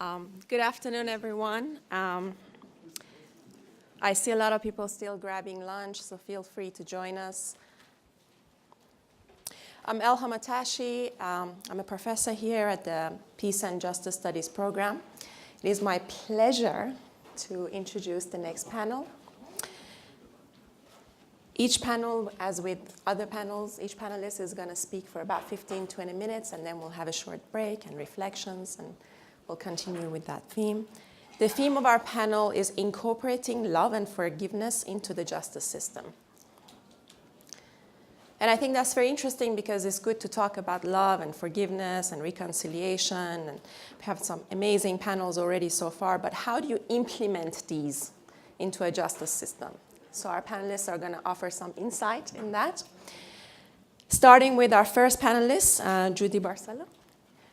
Good afternoon, everyone. I see a lot of people still grabbing lunch, so feel free to join us. I'm Elham Atashi. I'm a professor here at the Peace and Justice Studies program. It is my pleasure to introduce the next panel. Each panel, as with other panels, each panelist is going to speak for about 15-20 minutes, and then we'll have a short break and reflections, and we'll continue with that theme. The theme of our panel is incorporating love and forgiveness into the justice system. And I think that's very interesting because it's good to talk about love and forgiveness and reconciliation, and we have some amazing panels already so far, but how do you implement these into a justice system? So our panelists are going to offer some insight in that. Starting with our first panelist, Judy Barcelo,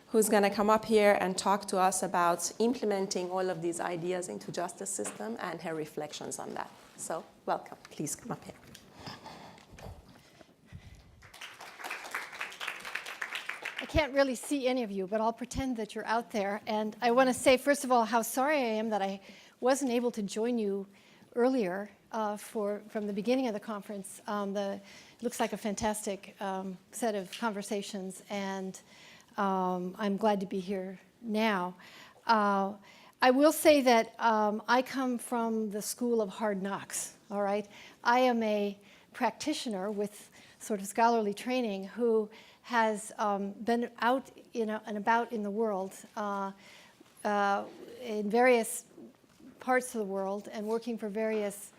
who's going to come up here and talk to us about implementing all of these ideas into justice system and her reflections on that. So welcome. Please come up here. I can't really see any of you, but I'll pretend that you're out there. And I want to say, first of all, how sorry I am that I wasn't able to join you earlier from the beginning of the conference. Looks like a fantastic set of conversations, and I'm glad to be here now. I will say that I come from the school of hard knocks, all right? I am a practitioner with sort of scholarly training who has been out and about in the world in various parts of the world and working for various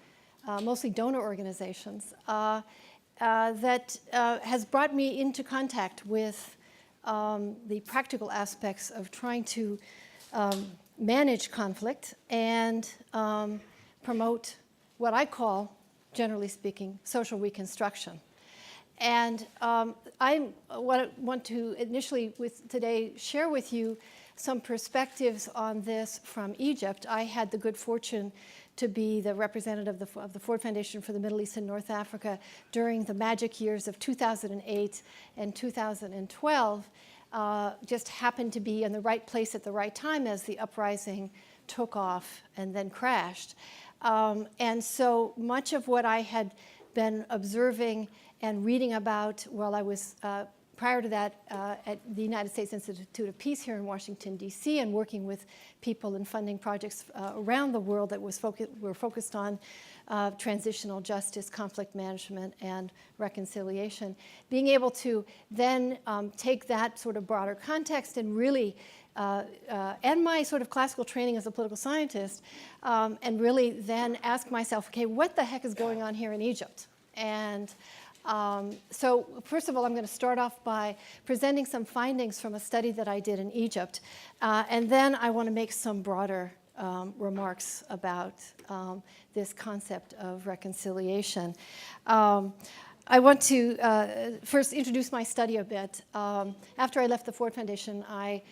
mostly donor organizations that has brought me into contact with the practical aspects of trying to manage conflict and promote what I call, generally speaking, social reconstruction. And I want to initially today share with you some perspectives on this from Egypt. I had the good fortune to be the representative of the Ford Foundation for the Middle East and North Africa during the magic years of 2008 and 2012. Just happened to be in the right place at the right time as the uprising took off and then crashed. And so much of what I had been observing and reading about while I was prior to that at the United States Institute of Peace here in Washington, D.C., and working with people and funding projects around the world that were focused on transitional justice, conflict management, and reconciliation. Being able to then take that sort of broader context and really, and my sort of classical training as a political scientist, and really then ask myself, okay, what the heck is going on here in Egypt? And so first of all, I'm going to start off by presenting some findings from a study that I did in Egypt. And then I want to make some broader remarks about this concept of reconciliation. I want to first introduce my study a bit. After I left the Ford Foundation, I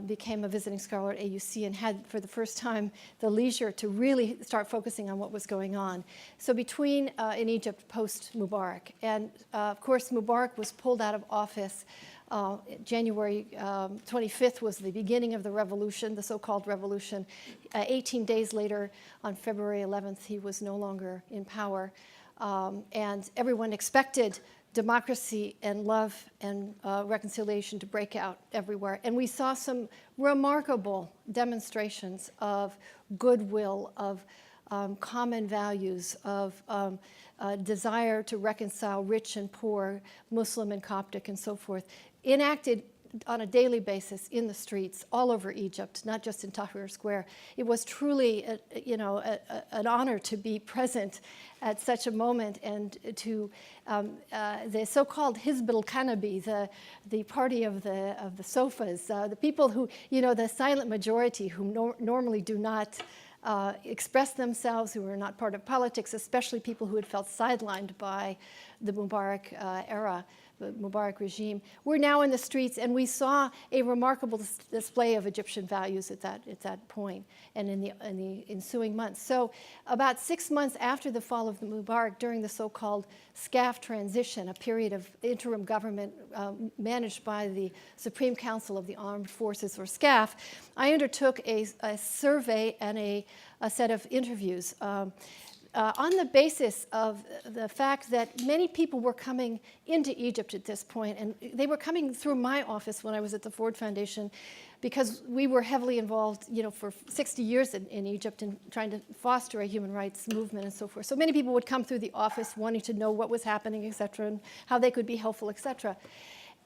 became a visiting scholar at AUC and had, for the first time, the leisure to really start focusing on what was going on. So between, in Egypt, post-Mubarak, and of course, Mubarak was pulled out of office. January 25th was the beginning of the revolution, the so-called revolution. 18 days later, on February 11th, he was no longer in power. And everyone expected democracy and love and reconciliation to break out everywhere. And we saw some remarkable demonstrations of goodwill, of common values, of desire to reconcile rich and poor, Muslim and Coptic and so forth, enacted on a daily basis in the streets all over Egypt, not just in Tahrir Square. It was truly, an honor to be present at such a moment, and to the so-called Hizb al-Kanabi, the party of the sofas, the people who, the silent majority who normally do not express themselves, who are not part of politics, especially people who had felt sidelined by the Mubarak era. the Mubarak regime, were now in the streets, and we saw a remarkable display of Egyptian values at that point and in the ensuing months. So about 6 months after the fall of the Mubarak, during the so-called SCAF transition, a period of interim government managed by the Supreme Council of the Armed Forces, or SCAF, I undertook a survey and a set of interviews on the basis of the fact that many people were coming into Egypt at this point, and they were coming through my office when I was at the Ford Foundation, because we were heavily involved, for 60 years in Egypt in trying to foster a human rights movement and so forth. So many people would come through the office wanting to know what was happening, et cetera, and how they could be helpful, et cetera.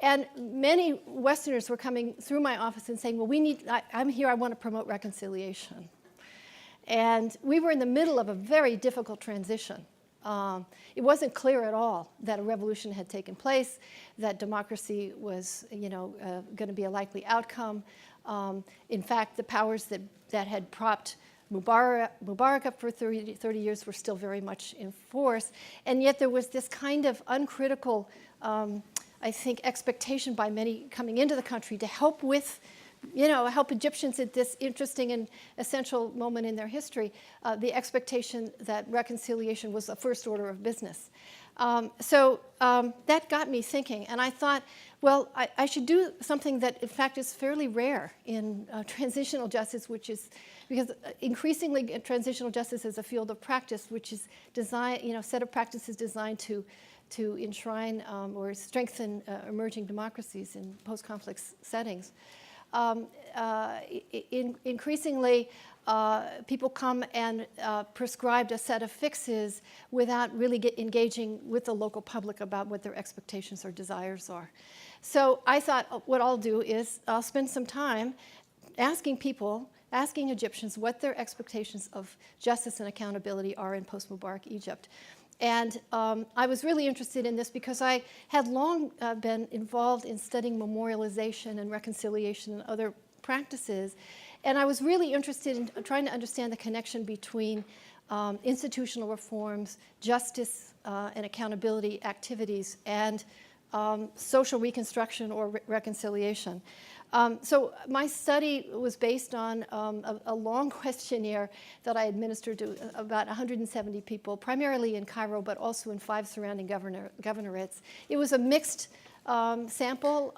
And many Westerners were coming through my office and saying, well, I'm here, I want to promote reconciliation. And we were in the middle of a very difficult transition. It wasn't clear at all that a revolution had taken place, that democracy was, going to be a likely outcome. In fact, the powers that had propped Mubarak up for 30 years were still very much in force. And yet there was this kind of uncritical, I think, expectation by many coming into the country to help with help Egyptians at this interesting and essential moment in their history, the expectation that reconciliation was the first order of business. So that got me thinking, and I thought, well, I should do something that, in fact, is fairly rare in transitional justice, which is, because increasingly transitional justice is a field of practice, which is designed, set of practices designed to enshrine or strengthen emerging democracies in post-conflict settings. Increasingly, people come and prescribe a set of fixes without really engaging with the local public about what their expectations or desires are. So I thought what I'll do is I'll spend some time asking Egyptians what their expectations of justice and accountability are in post-Mubarak Egypt. And I was really interested in this because I had long been involved in studying memorialization and reconciliation and other practices. And I was really interested in trying to understand the connection between institutional reforms, justice and accountability activities, and social reconstruction or reconciliation. So my study was based on a long questionnaire that I administered to about 170 people, primarily in Cairo, but also in 5 surrounding governorates. It was a mixed sample,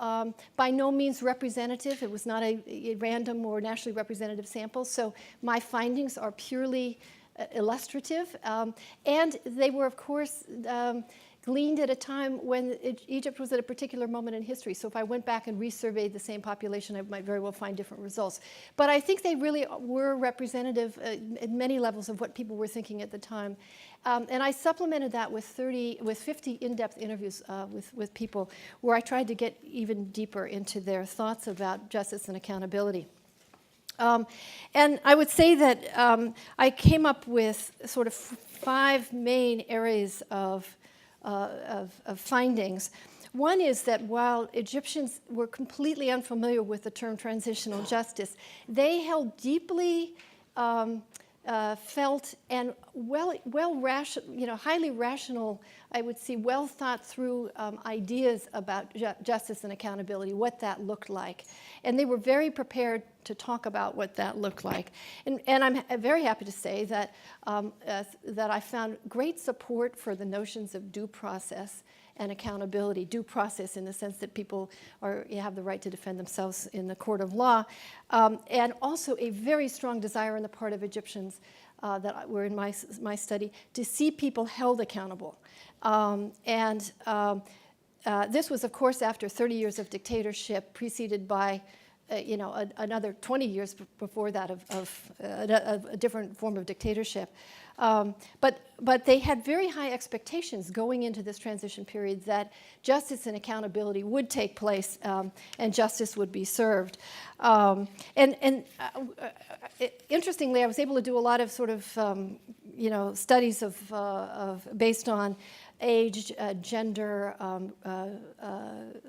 by no means representative. It was not a random or nationally representative sample. So my findings are purely illustrative. And they were, of course, gleaned at a time when Egypt was at a particular moment in history. So if I went back and resurveyed the same population, I might very well find different results. But I think they really were representative at many levels of what people were thinking at the time. And I supplemented that with 50 in-depth interviews with people where I tried to get even deeper into their thoughts about justice and accountability. And I would say that I came up with sort of 5 main areas of findings. One is that while Egyptians were completely unfamiliar with the term transitional justice, they held deeply felt and highly rational, I would say, well thought through ideas about justice and accountability, what that looked like. And they were very prepared to talk about what that looked like. And I'm very happy to say that, that I found great support for the notions of due process and accountability. Due process in the sense that people have the right to defend themselves in the court of law, and also a very strong desire on the part of Egyptians that were in my study to see people held accountable. This was, of course, after 30 years of dictatorship, preceded by another 20 years before that of a different form of dictatorship. But they had very high expectations going into this transition period that justice and accountability would take place and justice would be served. Interestingly, I was able to do a lot of sort of studies of based on age, gender,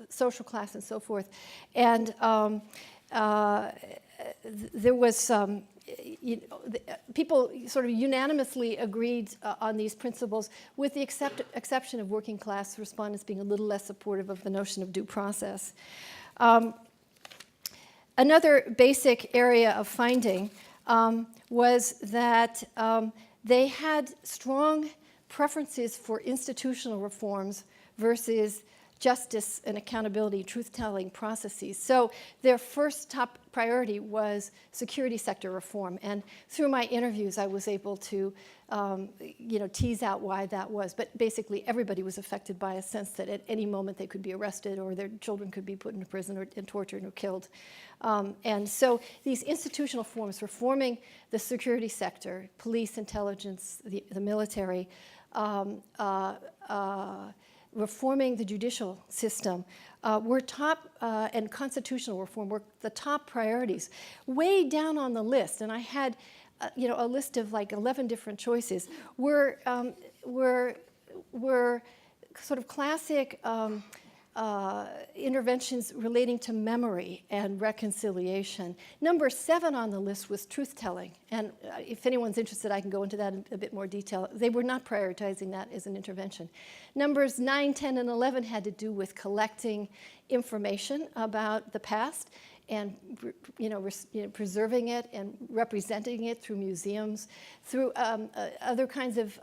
social class, and so forth. And there was, people sort of unanimously agreed on these principles, with the exception of working class respondents being a little less supportive of the notion of due process. Another basic area of finding was that they had strong preferences for institutional reforms versus justice and accountability, truth-telling processes. So their first top priority was security sector reform. And through my interviews, I was able to tease out why that was. But basically, everybody was affected by a sense that at any moment they could be arrested, or their children could be put into prison and tortured or killed. And so these institutional reforms, reforming the security sector, police, intelligence, the military, reforming the judicial system were top, and constitutional reform were the top priorities. Way down on the list, and I had a list of like 11 different choices, were sort of classic interventions relating to memory and reconciliation. Number 7 on the list was truth-telling. And if anyone's interested, I can go into that in a bit more detail. They were not prioritizing that as an intervention. Numbers 9, 10, and 11 had to do with collecting information about the past and preserving it and representing it through museums, through other kinds of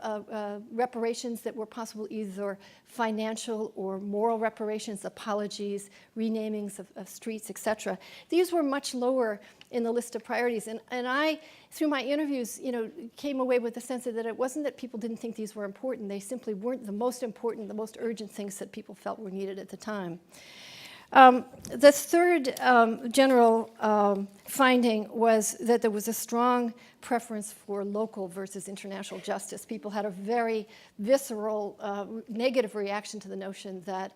reparations that were possible, either financial or moral reparations, apologies, renamings of streets, etc. These were much lower in the list of priorities. And I, through my interviews, came away with the sense that it wasn't that people didn't think these were important. They simply weren't the most important, the most urgent things that people felt were needed at the time. The third general finding was that there was a strong preference for local versus international justice. People had a very visceral negative reaction to the notion that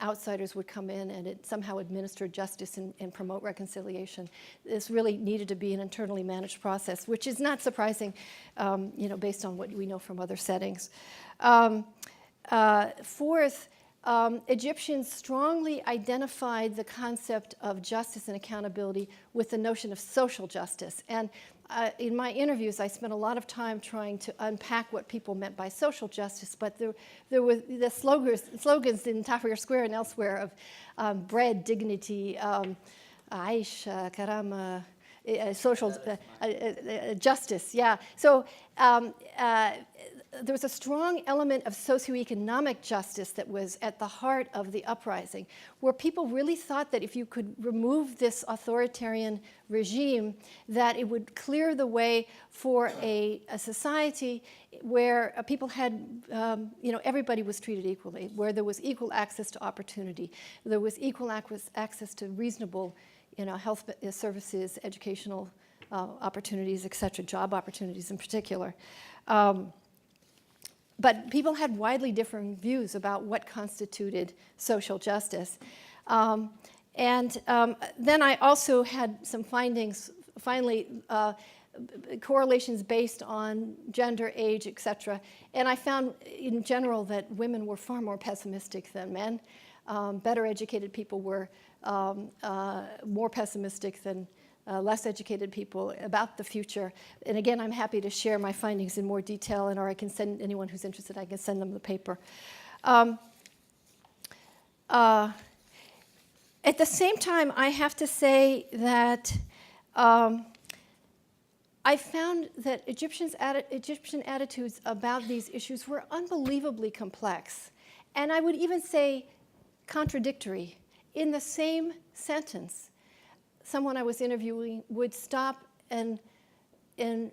outsiders would come in and it somehow administer justice and promote reconciliation. This really needed to be an internally managed process, which is not surprising, based on what we know from other settings. Fourth, Egyptians strongly identified the concept of justice and accountability with the notion of social justice. And in my interviews, I spent a lot of time trying to unpack what people meant by social justice, but there were the slogans in Tahrir Square and elsewhere of bread, dignity, Aish, Karama, social justice, yeah. So there was a strong element of socioeconomic justice that was at the heart of the uprising, where people really thought that if you could remove this authoritarian regime, that it would clear the way for a society where people had, everybody was treated equally, where there was equal access to opportunity, there was equal access to reasonable, health services, educational opportunities, et cetera, job opportunities in particular. But people had widely differing views about what constituted social justice. Then I also had some findings, finally, correlations based on gender, age, et cetera. And I found in general that women were far more pessimistic than men. Better educated people were more pessimistic than less educated people about the future. And again, I'm happy to share my findings in more detail, or I can send anyone who's interested, I can send them the paper. At the same time, I have to say that I found that Egyptian attitudes about these issues were unbelievably complex, and I would even say contradictory. In the same sentence, someone I was interviewing would stop and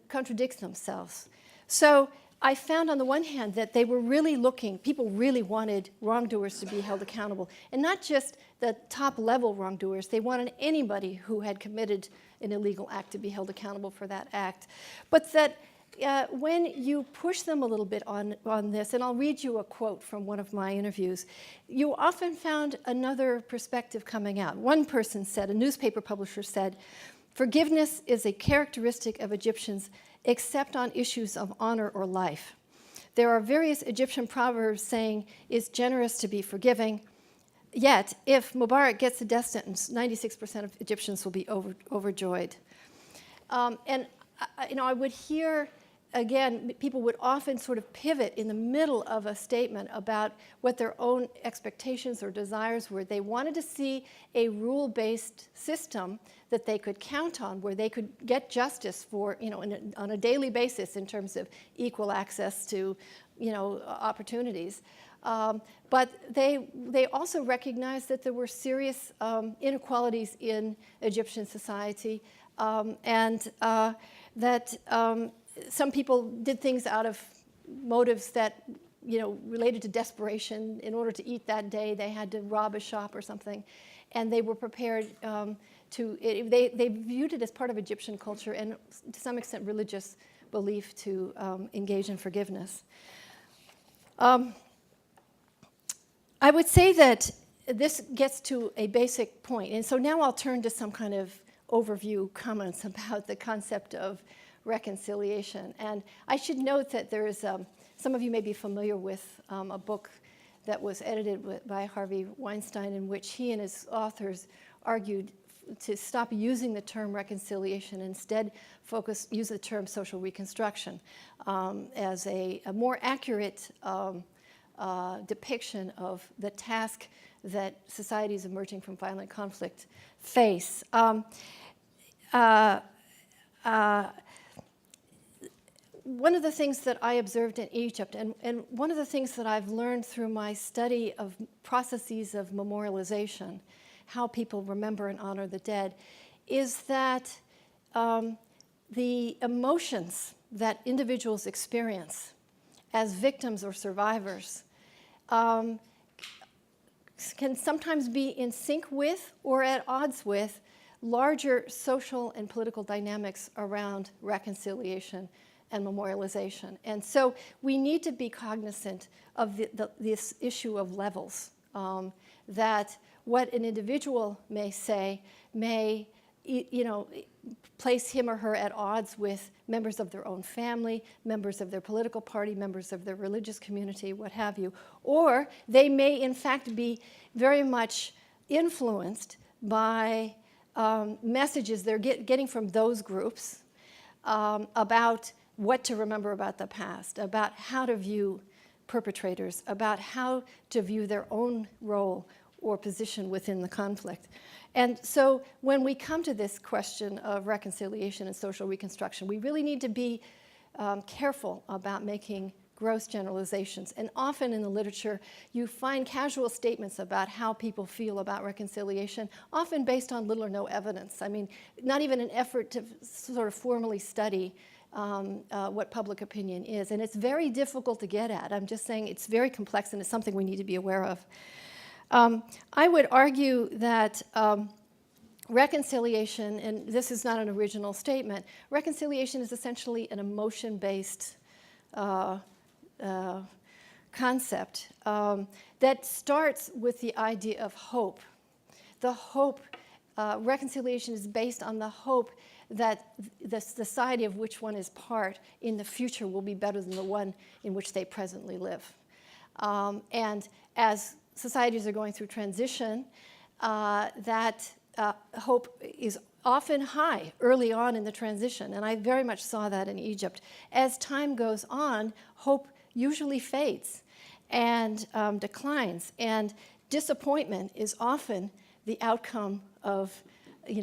contradict themselves. So I found on the one hand that they were really people really wanted wrongdoers to be held accountable. And not just the top level wrongdoers, they wanted anybody who had committed an illegal act to be held accountable for that act. But that when you push them a little bit on this, and I'll read you a quote from one of my interviews, you often found another perspective coming out. One person said, a newspaper publisher said, "Forgiveness is a characteristic of Egyptians except on issues of honor or life. There are various Egyptian proverbs saying it's generous to be forgiving, yet if Mubarak gets a death sentence, 96% of Egyptians will be overjoyed." And I would hear, again, people would often sort of pivot in the middle of a statement about what their own expectations or desires were. They wanted to see a rule-based system that they could count on, where they could get justice for, on a daily basis in terms of equal access to, opportunities. But they also recognized that there were serious inequalities in Egyptian society, and that some people did things out of motives that, related to desperation. In order to eat that day, they had to rob a shop or something, and they were prepared they viewed it as part of Egyptian culture and, to some extent, religious belief to engage in forgiveness. I would say that this gets to a basic point, and so now I'll turn to some kind of overview comments about the concept of reconciliation. And I should note that there is, some of you may be familiar with a book that was edited by Harvey Weinstein, in which he and his authors argued to stop using the term reconciliation, instead use the term social reconstruction as a more accurate depiction of the task that societies emerging from violent conflict face. One of the things that I observed in Egypt, and one of the things that I've learned through my study of processes of memorialization, how people remember and honor the dead, is that the emotions that individuals experience as victims or survivors can sometimes be in sync with or at odds with larger social and political dynamics around reconciliation and memorialization. And so we need to be cognizant of this issue of levels, that what an individual may say may place him or her at odds with members of their own family, members of their political party, members of their religious community, what have you. Or they may, in fact, be very much influenced by messages they're getting from those groups about what to remember about the past, about how to view perpetrators, about how to view their own role or position within the conflict. And so when we come to this question of reconciliation and social reconstruction, we really need to be careful about making gross generalizations. And often in the literature, you find casual statements about how people feel about reconciliation, often based on little or no evidence. I mean, not even an effort to sort of formally study what public opinion is. And it's very difficult to get at. I'm just saying it's very complex, and it's something we need to be aware of. I would argue that reconciliation, and this is not an original statement, reconciliation is essentially an emotion-based concept that starts with the idea of hope. The hope, reconciliation is based on the hope that the society of which one is part in the future will be better than the one in which they presently live. And as societies are going through transition, that hope is often high early on in the transition, and I very much saw that in Egypt. As time goes on, hope usually fades and declines, and disappointment is often the outcome of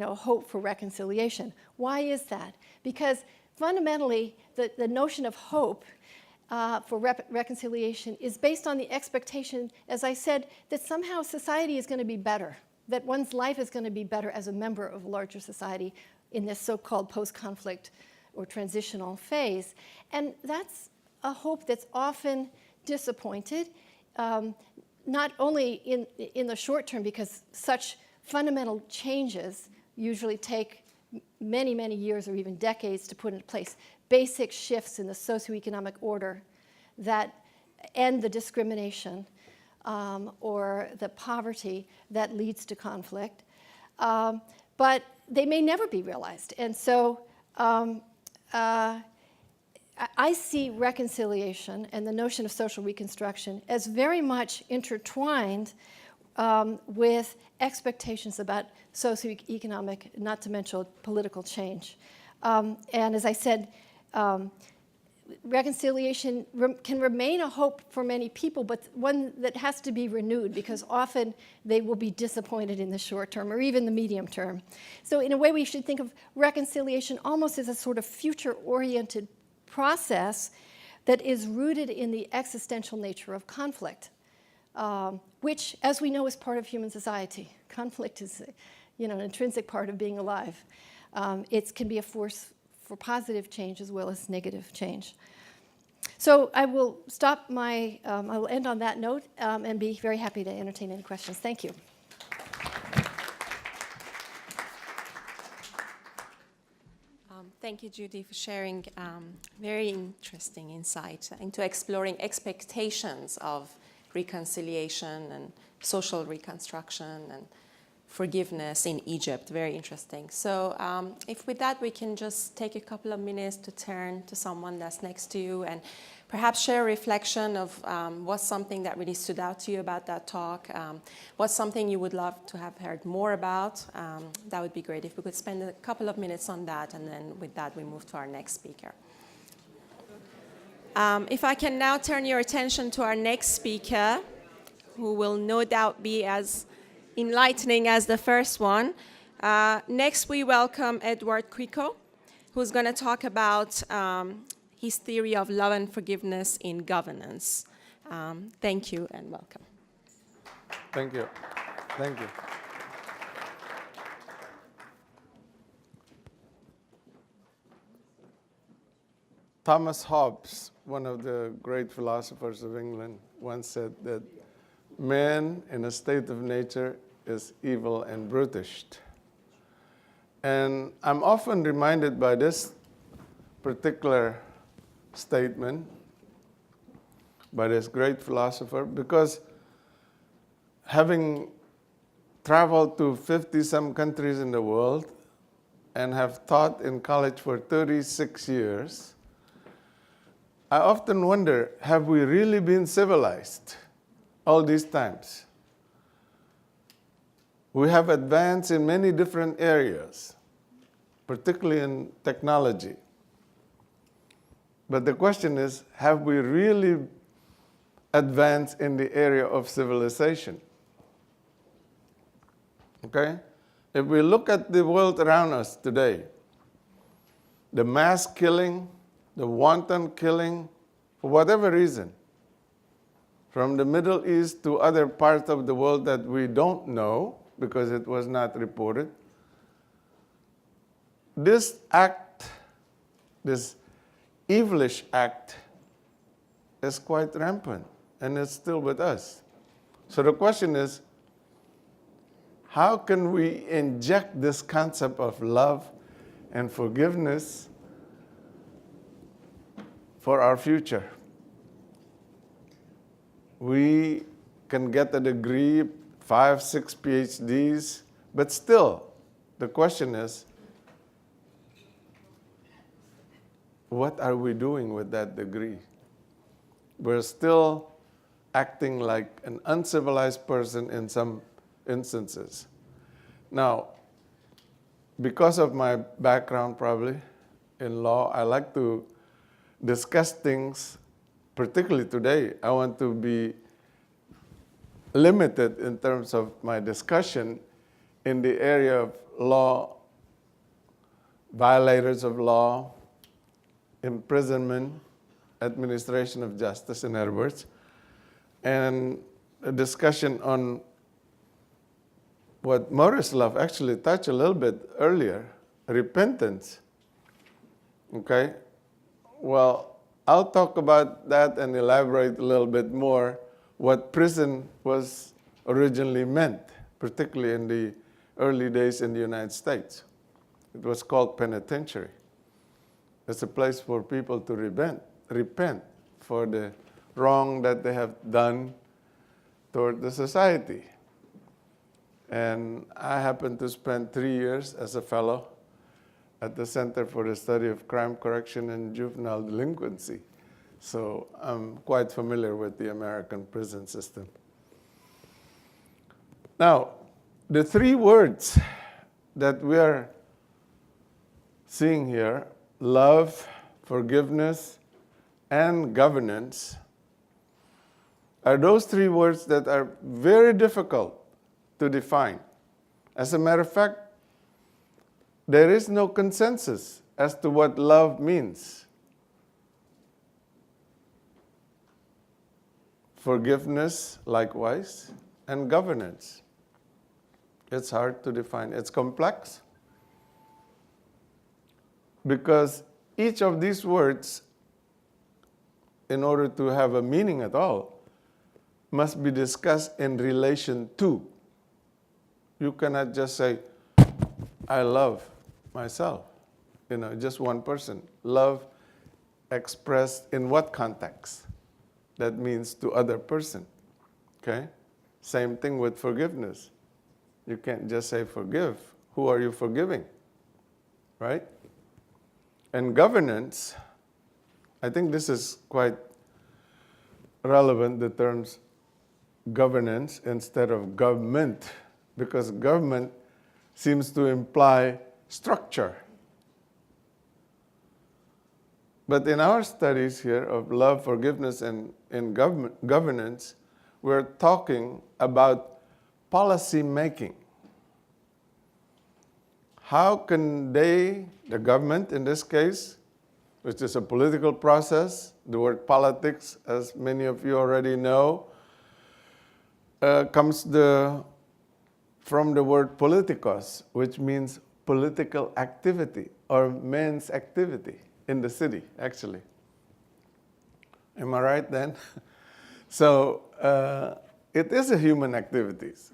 hope for reconciliation. Why is that? Because fundamentally, the notion of hope for reconciliation is based on the expectation, as I said, that somehow society is going to be better, that one's life is going to be better as a member of a larger society in this so-called post-conflict or transitional phase. And that's a hope that's often disappointed, not only in the short term, because such fundamental changes usually take many, many years or even decades to put into place. Basic shifts in the socioeconomic order that end the discrimination or the poverty that leads to conflict. But they may never be realized. And so I see reconciliation and the notion of social reconstruction as very much intertwined with expectations about socioeconomic, not to mention political change. And as I said, reconciliation can remain a hope for many people, but one that has to be renewed, because often they will be disappointed in the short term or even the medium term. So in a way, we should think of reconciliation almost as a sort of future-oriented process that is rooted in the existential nature of conflict, which, as we know, is part of human society. Conflict is, an intrinsic part of being alive. It can be a force for positive change as well as negative change. So I will I will end on that note and be very happy to entertain any questions. Thank you. Thank you, Judy, for sharing very interesting insight into exploring expectations of reconciliation and social reconstruction and forgiveness in Egypt. Very interesting. So if with that we can just take a couple of minutes to turn to someone that's next to you and perhaps share a reflection of what's something that really stood out to you about that talk, what's something you would love to have heard more about. That would be great if we could spend a couple of minutes on that, and then with that we move to our next speaker. If I can now turn your attention to our next speaker, who will no doubt be as enlightening as the first one. Next, we welcome Edward Quico, who's going to talk about his theory of love and forgiveness in governance. Thank you and welcome. Thank you. Thank you. Thomas Hobbes, one of the great philosophers of England, once said that man in a state of nature is evil and brutish. And I'm often reminded by this particular statement by this great philosopher, because having traveled to 50-some countries in the world and have taught in college for 36 years, I often wonder, have we really been civilized all these times? We have advanced in many different areas, particularly in technology. But the question is, have we really advanced in the area of civilization? Okay? If we look at the world around us today, the mass killing, the wanton killing, for whatever reason, from the Middle East to other parts of the world that we don't know because it was not reported, this act, this evilish act, is quite rampant, and it's still with us. So the question is, how can we inject this concept of love and forgiveness for our future? We can get a degree, 5, 6 PhDs, but still, the question is, what are we doing with that degree? We're still acting like an uncivilized person in some instances. Now, because of my background probably in law, I like to discuss things, particularly today. I want to be limited in terms of my discussion in the area of law, violators of law, imprisonment, administration of justice, in other words, and a discussion on what Morislav actually touched a little bit earlier, repentance. Okay? Well, I'll talk about that and elaborate a little bit more what prison was originally meant, particularly in the early days in the United States. It was called penitentiary. It's a place for people to repent for the wrong that they have done toward the society. And I happened to spend 3 years as a fellow at the Center for the Study of Crime Correction and Juvenile Delinquency. So I'm quite familiar with the American prison system. Now, the 3 words that we are seeing here, love, forgiveness, and governance are those three words that are very difficult to define. As a matter of fact, there is no consensus as to what love means. Forgiveness, likewise, and governance. It's hard to define. It's complex because each of these words, in order to have a meaning at all, must be discussed in relation to. You cannot just say, I love myself. Just one person. Love expressed in what context? That means to other person. Okay? Same thing with forgiveness. You can't just say forgive. Who are you forgiving? Right? And governance, I think this is quite relevant, the terms governance instead of government, because government seems to imply structure. But in our studies here of love, forgiveness, and governance, we're talking about policy making. How can they, the government in this case, which is a political process, the word politics, as many of you already know, comes from the word politikos, which means political activity or man's activity in the city, actually. Am I right then? So it is a human activities.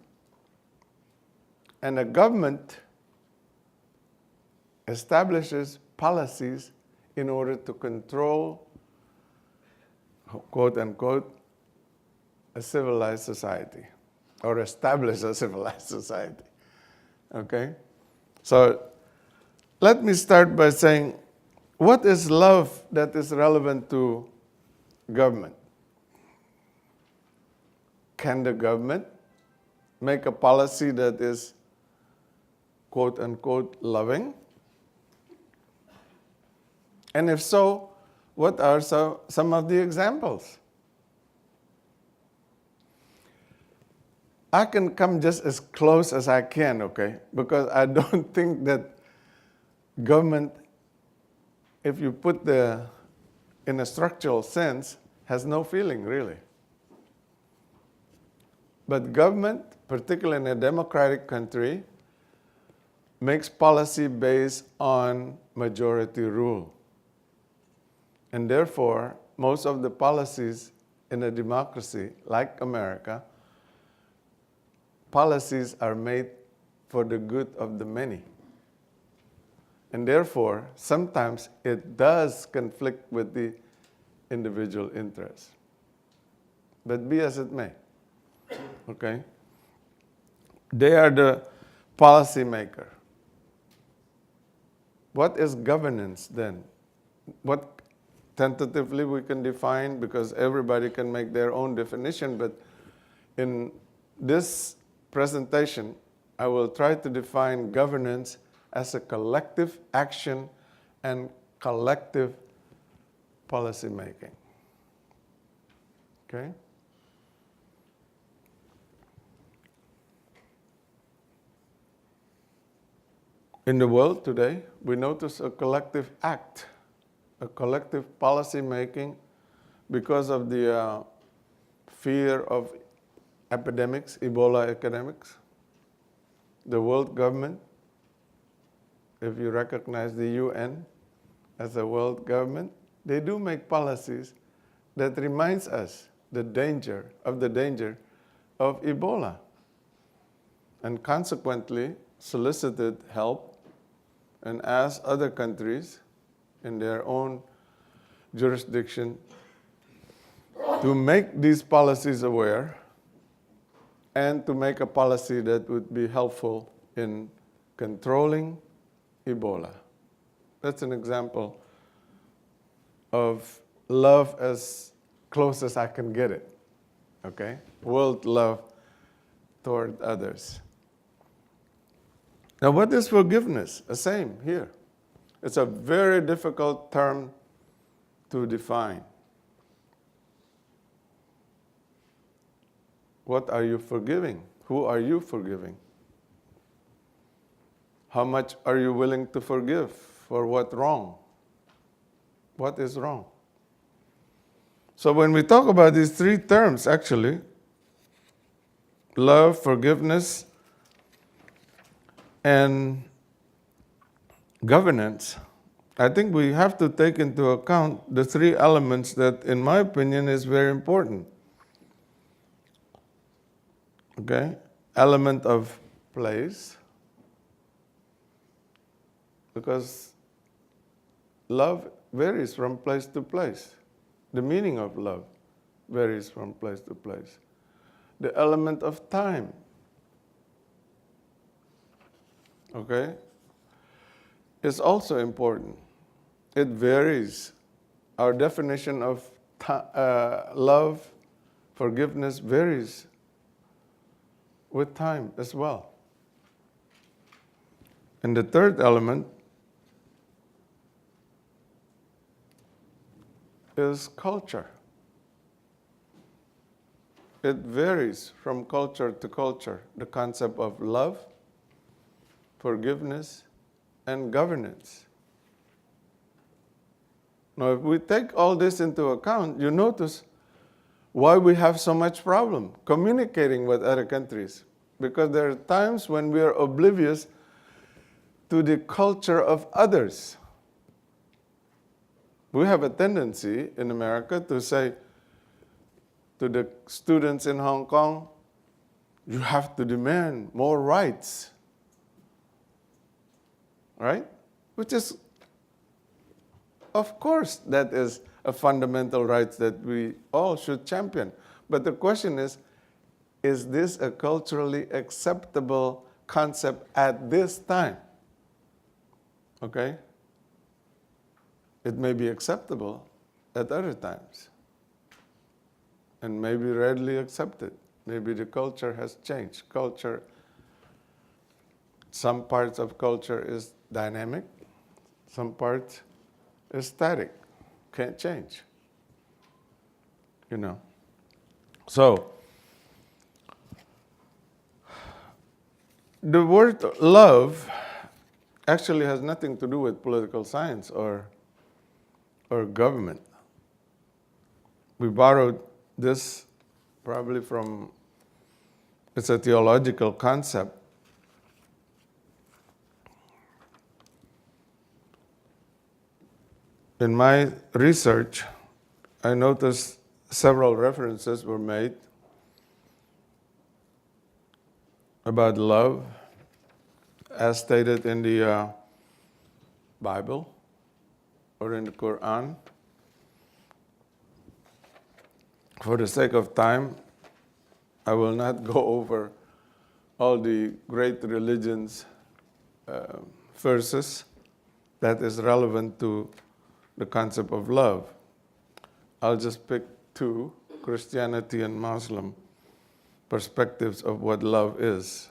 And a government establishes policies in order to control, quote unquote, a civilized society or establish a civilized society. Okay? So let me start by saying, what is love that is relevant to government? Can the government make a policy that is, quote unquote, loving? And if so, what are some of the examples? I can come just as close as I can, okay? Because I don't think that government, if you put in a structural sense, has no feeling, really. But government, particularly in a democratic country, makes policy based on majority rule. And therefore, most of the policies in a democracy like America, policies are made for the good of the many. And therefore, sometimes it does conflict with the individual interest. But be as it may, okay? They are the policy maker. What is governance then? What tentatively we can define, because everybody can make their own definition, but in this presentation, I will try to define governance as a collective action and collective policy making. Okay? In the world today, we notice a collective act, a collective policy making because of the fear of epidemics, Ebola epidemics. The world government, if you recognize the UN as a world government, they do make policies that reminds us the danger of Ebola, and consequently solicited help and asked other countries in their own jurisdiction to make these policies aware and to make a policy that would be helpful in controlling Ebola. That's an example of love as close as I can get it, okay? World love toward others. Now, what is forgiveness? The same here. It's a very difficult term to define. What are you forgiving? Who are you forgiving? How much are you willing to forgive? For what wrong? What is wrong? So when we talk about these three terms, actually, love, forgiveness, and governance, I think we have to take into account the three elements that, in my opinion, is very important. Okay? Element of place, because love varies from place to place. The meaning of love varies from place to place. The element of time, okay, is also important. It varies. Our definition of love, forgiveness varies with time as well. And the third element is culture. It varies from culture to culture, the concept of love, forgiveness, and governance. Now, if we take all this into account, you notice why we have so much problem communicating with other countries. Because there are times when we are oblivious to the culture of others. We have a tendency in America to say to the students in Hong Kong, you have to demand more rights. Right? Which is, of course, that is a fundamental right that we all should champion. But the question is this a culturally acceptable concept at this time? Okay? It may be acceptable at other times and may be readily accepted. Maybe the culture has changed. Some parts of culture is dynamic, some parts is static, can't change. So, the word love actually has nothing to do with political science or government. We borrowed this probably from, it's a theological concept. In my research, I noticed several references were made about love as stated in the Bible or in the Quran. For the sake of time, I will not go over all the great religions' verses that is relevant to the concept of love. I'll just pick two, Christianity and Muslim perspectives of what love is.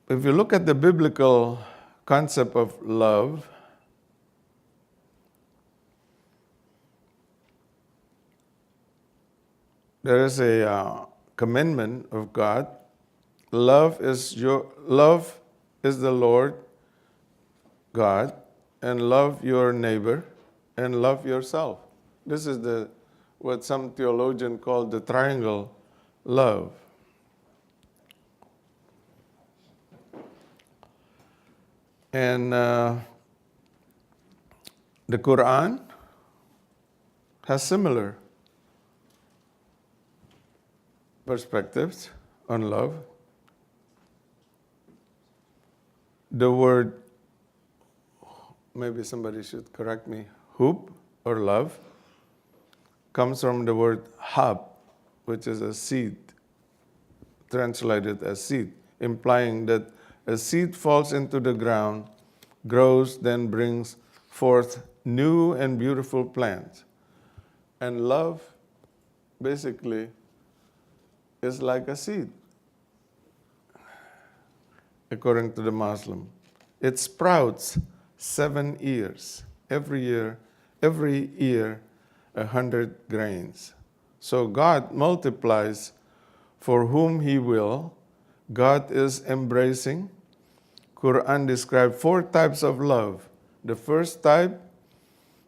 If you look at the biblical concept of love, there is a commandment of God. Love is the Lord God, and love your neighbor, and love yourself. This is what some theologian called the triangle love. And the Quran has similar perspectives on love. The word, maybe somebody should correct me, hub or love, comes from the word hab, which is a seed, translated as seed, implying that a seed falls into the ground, grows, then brings forth new and beautiful plants. And love, basically, is like a seed. according to the Muslim. It sprouts 7 years. Every year, 100 grains. So God multiplies for whom He will. God is embracing. Quran describes 4 types of love. The first type,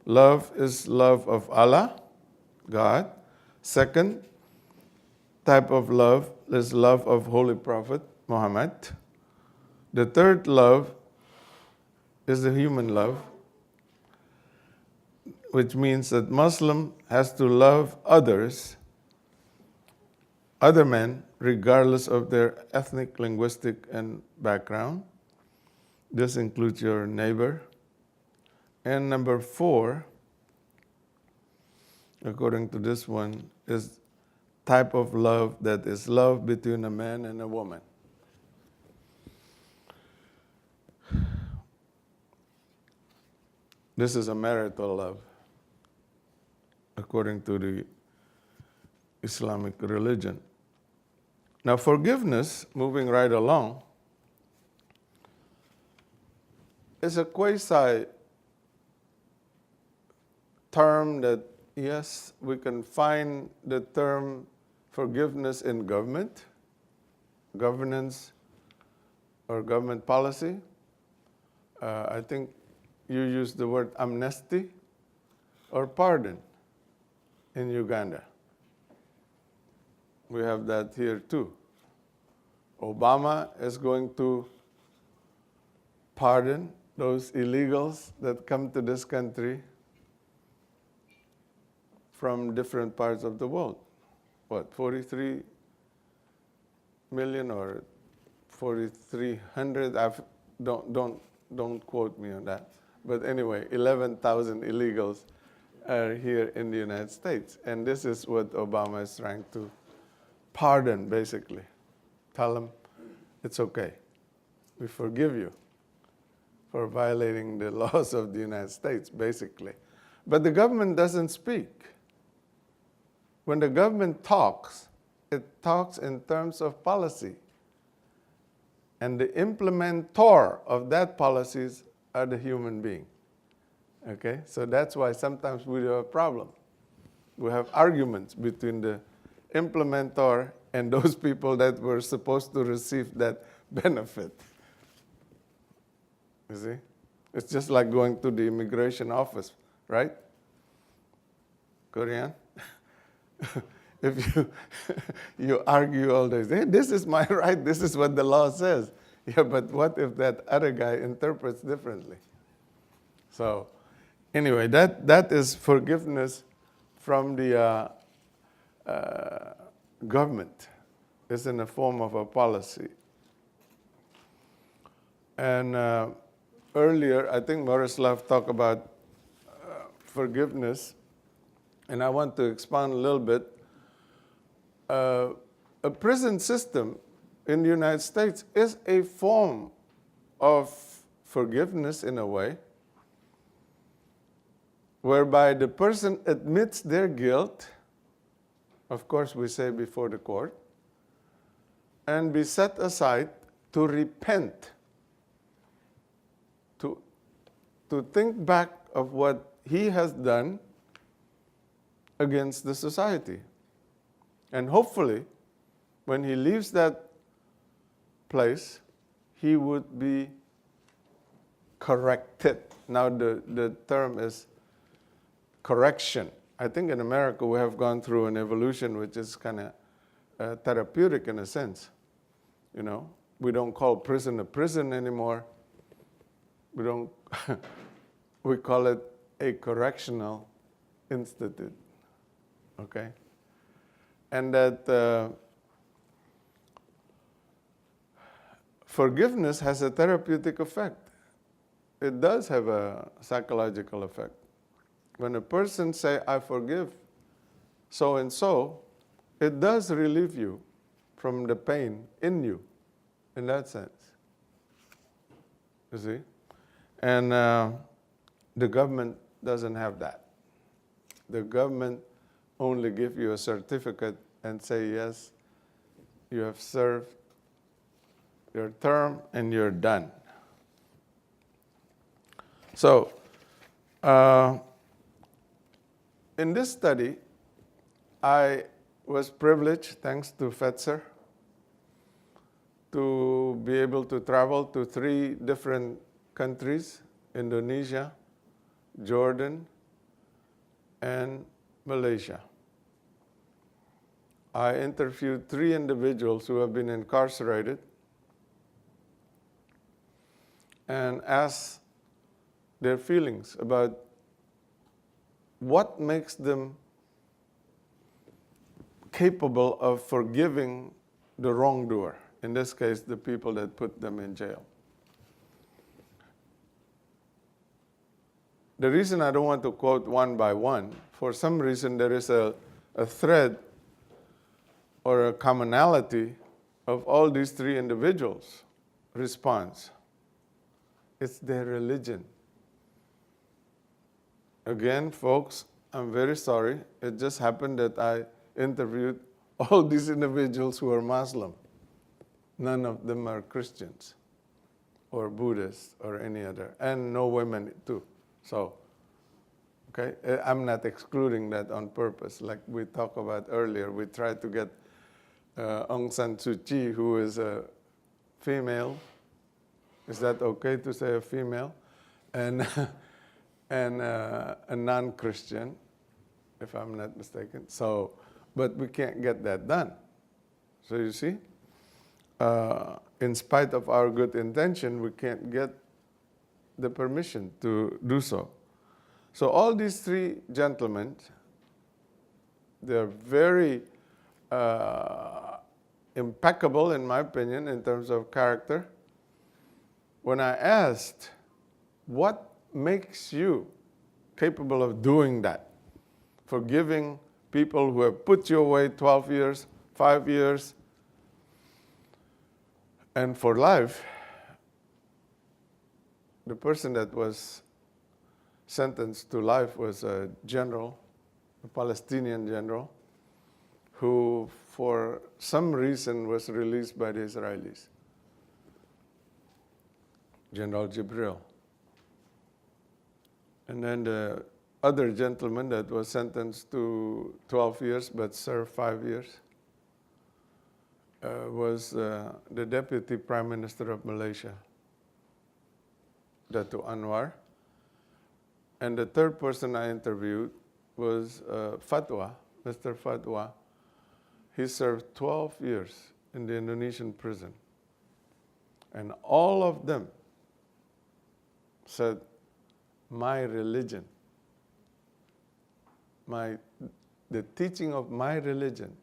love is love of Allah, God. Second type of love is love of Holy Prophet Muhammad. The third love is the human love, which means that Muslim has to love others, other men, regardless of their ethnic, linguistic, and background. This includes your neighbor. And number 4, according to this one, is type of love that is love between a man and a woman. This is a marital love, according to the Islamic religion. Now, forgiveness, moving right along, is a quasi term that, yes, we can find the term forgiveness in government, governance, or government policy. I think you use the word amnesty or pardon in Uganda. We have that here too. Obama is going to pardon those illegals that come to this country from different parts of the world. What, 43 million or 4,300? Don't quote me on that. But anyway, 11,000 illegals are here in the United States. And this is what Obama is trying to pardon, basically. Tell them, it's okay. We forgive you for violating the laws of the United States, basically. But the government doesn't speak. When the government talks, it talks in terms of policy. And the implementer of that policies are the human being. Okay? So that's why sometimes we have a problem. We have arguments between the implementer and those people that were supposed to receive that benefit. You see? It's just like going to the immigration office, right? Korean? If you argue all day, hey, this is my right, this is what the law says. Yeah, but what if that other guy interprets differently? So anyway, that is forgiveness from the government. It's in the form of a policy. And earlier, I think Miroslav talked about forgiveness, and I want to expand a little bit. A prison system in the United States is a form of forgiveness in a way, whereby the person admits their guilt, of course we say before the court, and be set aside to repent, to think back of what he has done against the society. And hopefully, when he leaves that place, he would be corrected. Now the term is correction. I think in America we have gone through an evolution which is kind of therapeutic in a sense. You know, we don't call prison a prison anymore. We don't. We call it a correctional institute. Okay, and that forgiveness has a therapeutic effect. It does have a psychological effect. When a person says, I forgive so and so, it does relieve you from the pain in you, in that sense. You see? And the government doesn't have that. The government only give you a certificate and say, yes, you have served your term, and you're done. So, in this study, I was privileged, thanks to Fetzer, to be able to travel to 3 different countries: Indonesia, Jordan, and Malaysia. I interviewed 3 individuals who have been incarcerated and asked their feelings about what makes them capable of forgiving the wrongdoer, in this case, the people that put them in jail. The reason I don't want to quote one by one, for some reason there is a thread or a commonality of all these 3 individuals' response. It's their religion. Again, folks, I'm very sorry. It just happened that I interviewed all these individuals who are Muslim. None of them are Christians or Buddhists or any other, and no women too. So, okay, I'm not excluding that on purpose. Like we talked about earlier, we tried to get Aung San Suu Kyi, who is a female. Is that okay to say a female? And a non-Christian, if I'm not mistaken. So, but we can't get that done. So you see, in spite of our good intention, we can't get the permission to do so. So all these 3 gentlemen, they're very impeccable, in my opinion, in terms of character. When I asked, what makes you capable of doing that? Forgiving people who have put you away 12 years, 5 years, and for life. The person that was sentenced to life was a general, a Palestinian general, who for some reason was released by the Israelis. General Jibril. And then the other gentleman that was sentenced to 12 years but served 5 years was the Deputy Prime Minister of Malaysia, Dato' Anwar. And the third person I interviewed was Fatwa, Mr. Fatwa. He served 12 years in the Indonesian prison. And all of them said, my religion, the teaching of my religion,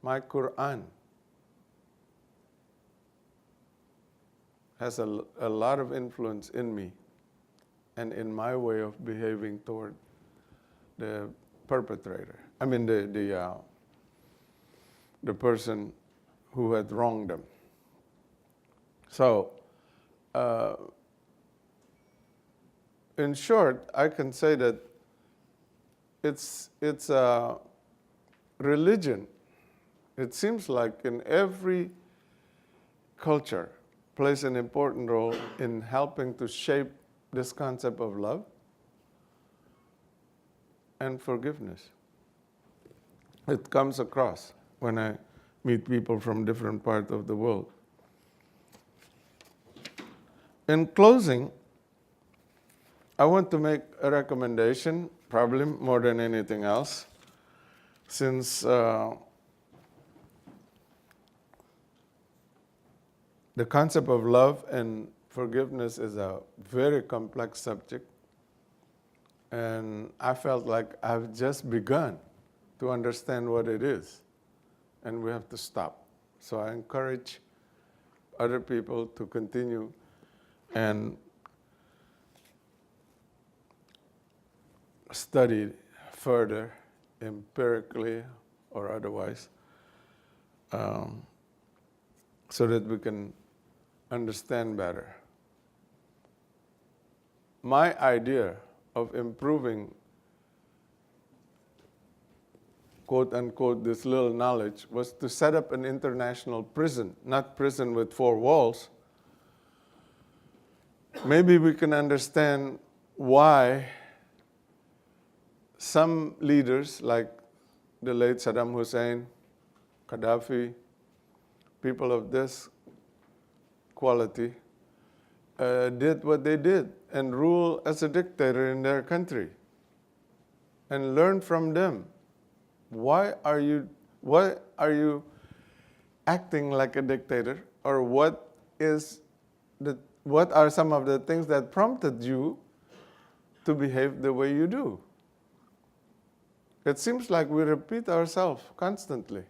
my Quran, has a lot of influence in me and in my way of behaving toward the perpetrator. I mean, the person who had wronged them. So, in short, I can say that it's a religion. It seems like in every culture plays an important role in helping to shape this concept of love and forgiveness. It comes across when I meet people from different parts of the world. In closing, I want to make a recommendation, probably more than anything else, since the concept of love and forgiveness is a very complex subject, and I felt like I've just begun to understand what it is, and we have to stop. So I encourage other people to continue and study further, empirically or otherwise, so that we can understand better. My idea of improving quote unquote, this little knowledge, was to set up an international prison, not prison with four walls. Maybe we can understand why some leaders, like the late Saddam Hussein, Gaddafi, people of this quality, did what they did and rule as a dictator in their country, and learn from them. Why are you acting like a dictator? Or what are some of the things that prompted you to behave the way you do? It seems like we repeat ourselves constantly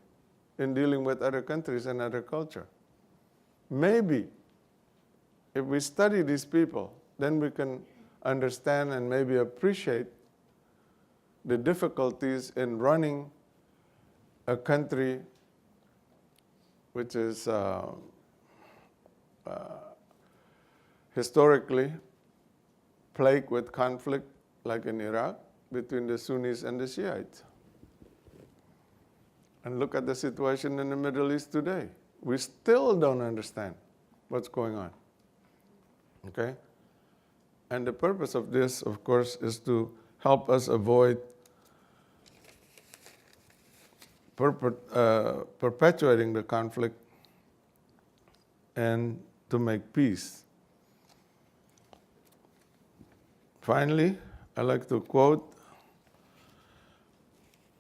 in dealing with other countries and other culture. Maybe if we study these people, then we can understand and maybe appreciate the difficulties in running a country which is historically plagued with conflict, like in Iraq, between the Sunnis and the Shiites. And look at the situation in the Middle East today. We still don't understand what's going on. Okay? And the purpose of this, of course, is to help us avoid perpetuating the conflict and to make peace. Finally, I like to quote,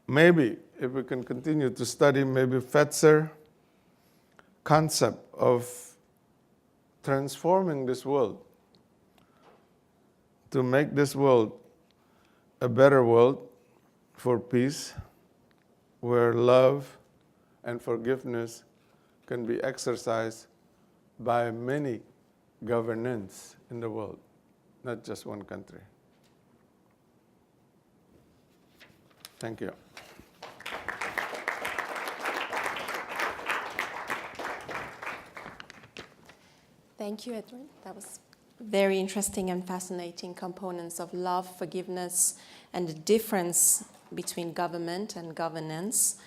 maybe if we can continue to study maybe Fetzer's concept of transforming this world to make this world a better world for peace, where love and forgiveness can be exercised by many governments in the world, not just one country. Thank you. Thank you, Edwin. That was very interesting and fascinating components of love, forgiveness, and the difference between government and governance,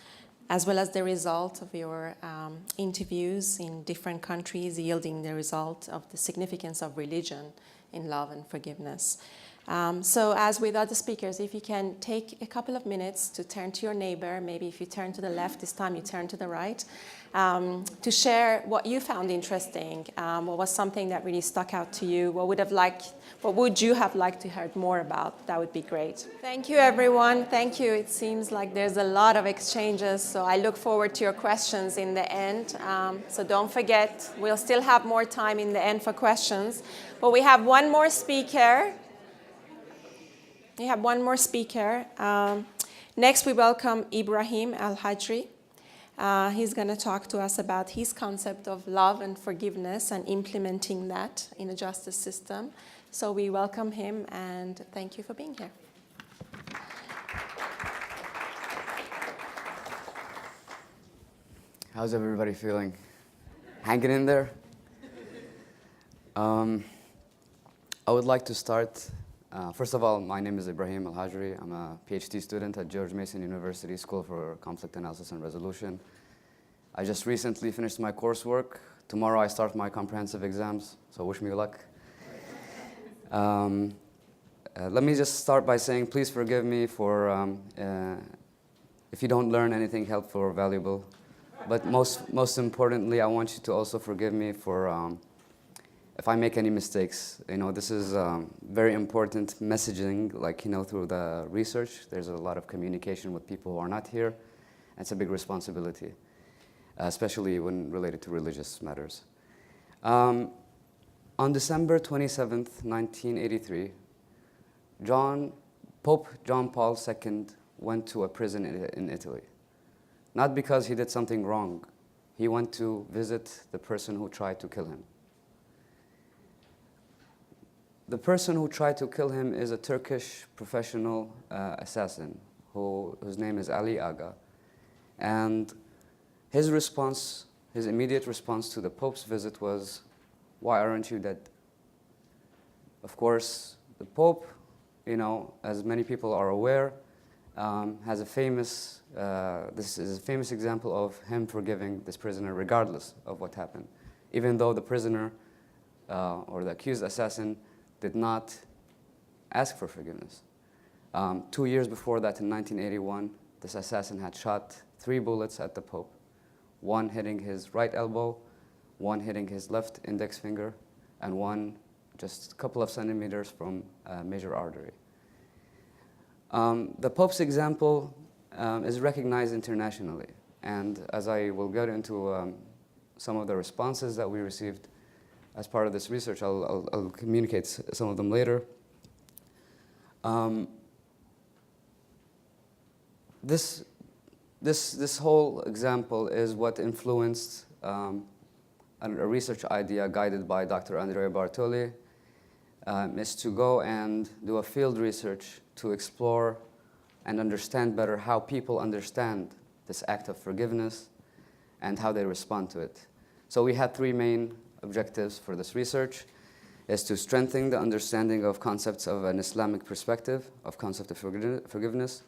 as well as the result of your interviews in different countries yielding the result of the significance of religion in love and forgiveness. So as with other speakers, if you can take a couple of minutes to turn to your neighbor, maybe if you turn to the left this time, you turn to the right, to share what you found interesting, what was something that really stuck out to you, what would you have liked to hear more about? That would be great. Thank you, everyone. Thank you. It seems like there's a lot of exchanges, so I look forward to your questions in the end. So don't forget, we'll still have more time in the end for questions. But we have one more speaker. Next, we welcome Ibrahim Al-Hajri. He's going to talk to us about his concept of love and forgiveness and implementing that in a justice system. So we welcome him and thank you for being here. How's everybody feeling? Hanging in there? I would like to start. First of all, my name is Ibrahim Al-Hajri. I'm a PhD student at George Mason University School for Conflict Analysis and Resolution. I just recently finished my coursework. Tomorrow I start my comprehensive exams, so wish me luck. Let me just start by saying please forgive me for if you don't learn anything helpful or valuable. But most importantly, I want you to also forgive me for if I make any mistakes. This is very important messaging, through the research. There's a lot of communication with people who are not here. It's a big responsibility, especially when related to religious matters. On December 27th, 1983, Pope John Paul II went to a prison in Italy. Not because he did something wrong. He went to visit the person who tried to kill him. The person who tried to kill him is a Turkish professional assassin whose name is Ali Aga. And his immediate response to the Pope's visit was, "Why aren't you dead?" Of course, the Pope, as many people are aware, has a famous, this is a famous example of him forgiving this prisoner regardless of what happened, even though the prisoner or the accused assassin did not ask for forgiveness. 2 years before that, in 1981, this assassin had shot 3 bullets at the Pope, one hitting his right elbow, one hitting his left index finger, and one just a couple of centimeters from a major artery. The Pope's example is recognized internationally, and as I will get into some of the responses that we received as part of this research, I'll communicate some of them later. This whole example is what influenced a research idea guided by Dr. Andrea Bartoli, is to go and do a field research to explore and understand better how people understand this act of forgiveness and how they respond to it. So we had 3 main objectives for this research, is to strengthen the understanding of concepts of an Islamic perspective of concept of forgiveness,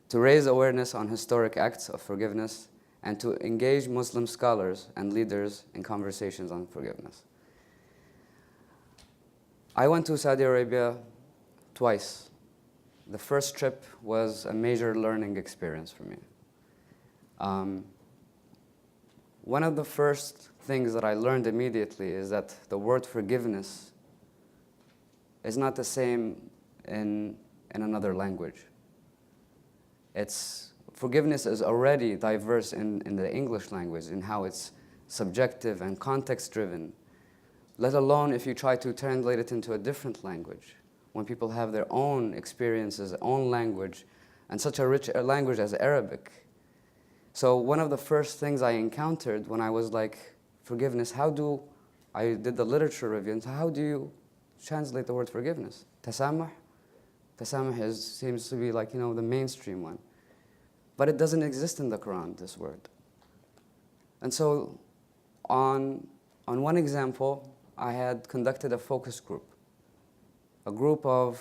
to raise awareness on historic acts of forgiveness, and to engage Muslim scholars and leaders in conversations on forgiveness. I went to Saudi Arabia twice. The first trip was a major learning experience for me. One of the first things that I learned immediately is that the word forgiveness is not the same in another language. Forgiveness is already diverse in the English language in how it's subjective and context-driven, let alone if you try to translate it into a different language, when people have their own experiences, own language, and such a rich language as Arabic. So one of the first things I encountered when I was like, forgiveness, I did the literature review, and so how do you translate the word forgiveness? Tasamuh? Tasamuh seems to be like, the mainstream one. But it doesn't exist in the Quran, this word. And so on one example, I had conducted a focus group, a group of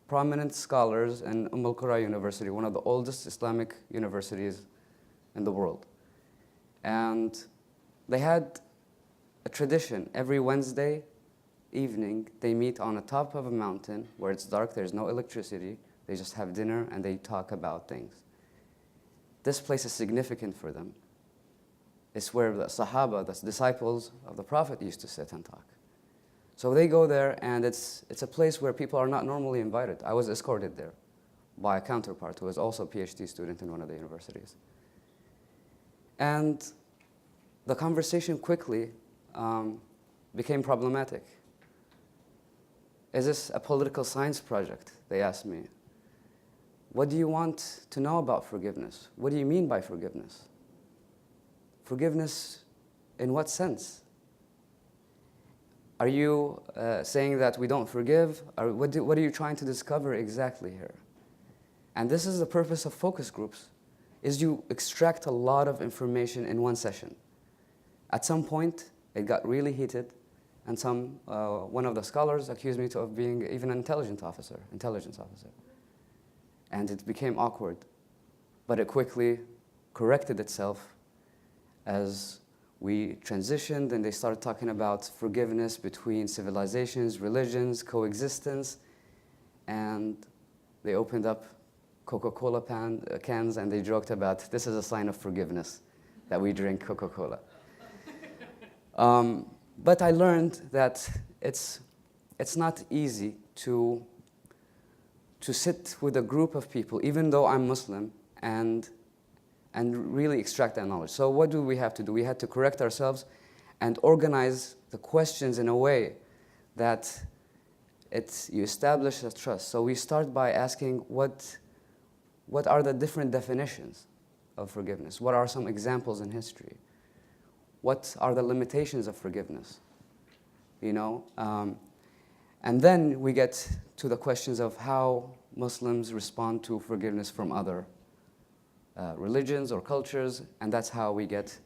prominent scholars in Al-Qura University, one of the oldest Islamic universities in the world. And they had a tradition. Every Wednesday evening, they meet on the top of a mountain where it's dark, there's no electricity. They just have dinner and they talk about things. This place is significant for them. It's where the Sahaba, the disciples of the Prophet, used to sit and talk. So they go there, and it's a place where people are not normally invited. I was escorted there by a counterpart who was also a PhD student in one of the universities. And the conversation quickly became problematic. Is this a political science project? They asked me. What do you want to know about forgiveness? What do you mean by forgiveness? Forgiveness in what sense? Are you saying that we don't forgive? Or what are you trying to discover exactly here? And this is the purpose of focus groups, is you extract a lot of information in one session. At some point, it got really heated, and one of the scholars accused me of being even an intelligence officer. And it became awkward. But it quickly corrected itself as we transitioned, and they started talking about forgiveness between civilizations, religions, coexistence, and they opened up Coca-Cola cans, and they joked about, this is a sign of forgiveness, that we drink Coca-Cola. But I learned that it's not easy to sit with a group of people, even though I'm Muslim, and really extract that knowledge. So what do we have to do? We had to correct ourselves and organize the questions in a way that you establish a trust. So we start by asking what are the different definitions of forgiveness? What are some examples in history? What are the limitations of forgiveness? And then we get to the questions of how Muslims respond to forgiveness from other religions or cultures, and that's how we get,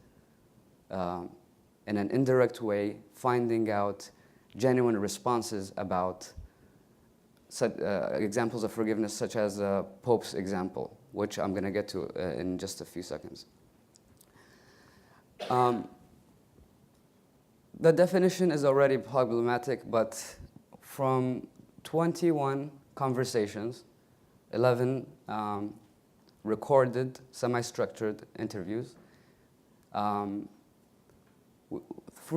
in an indirect way, finding out genuine responses about examples of forgiveness, such as the Pope's example. which I'm going to get to in just a few seconds. The definition is already problematic, but from 21 conversations, 11 recorded, semi-structured interviews, from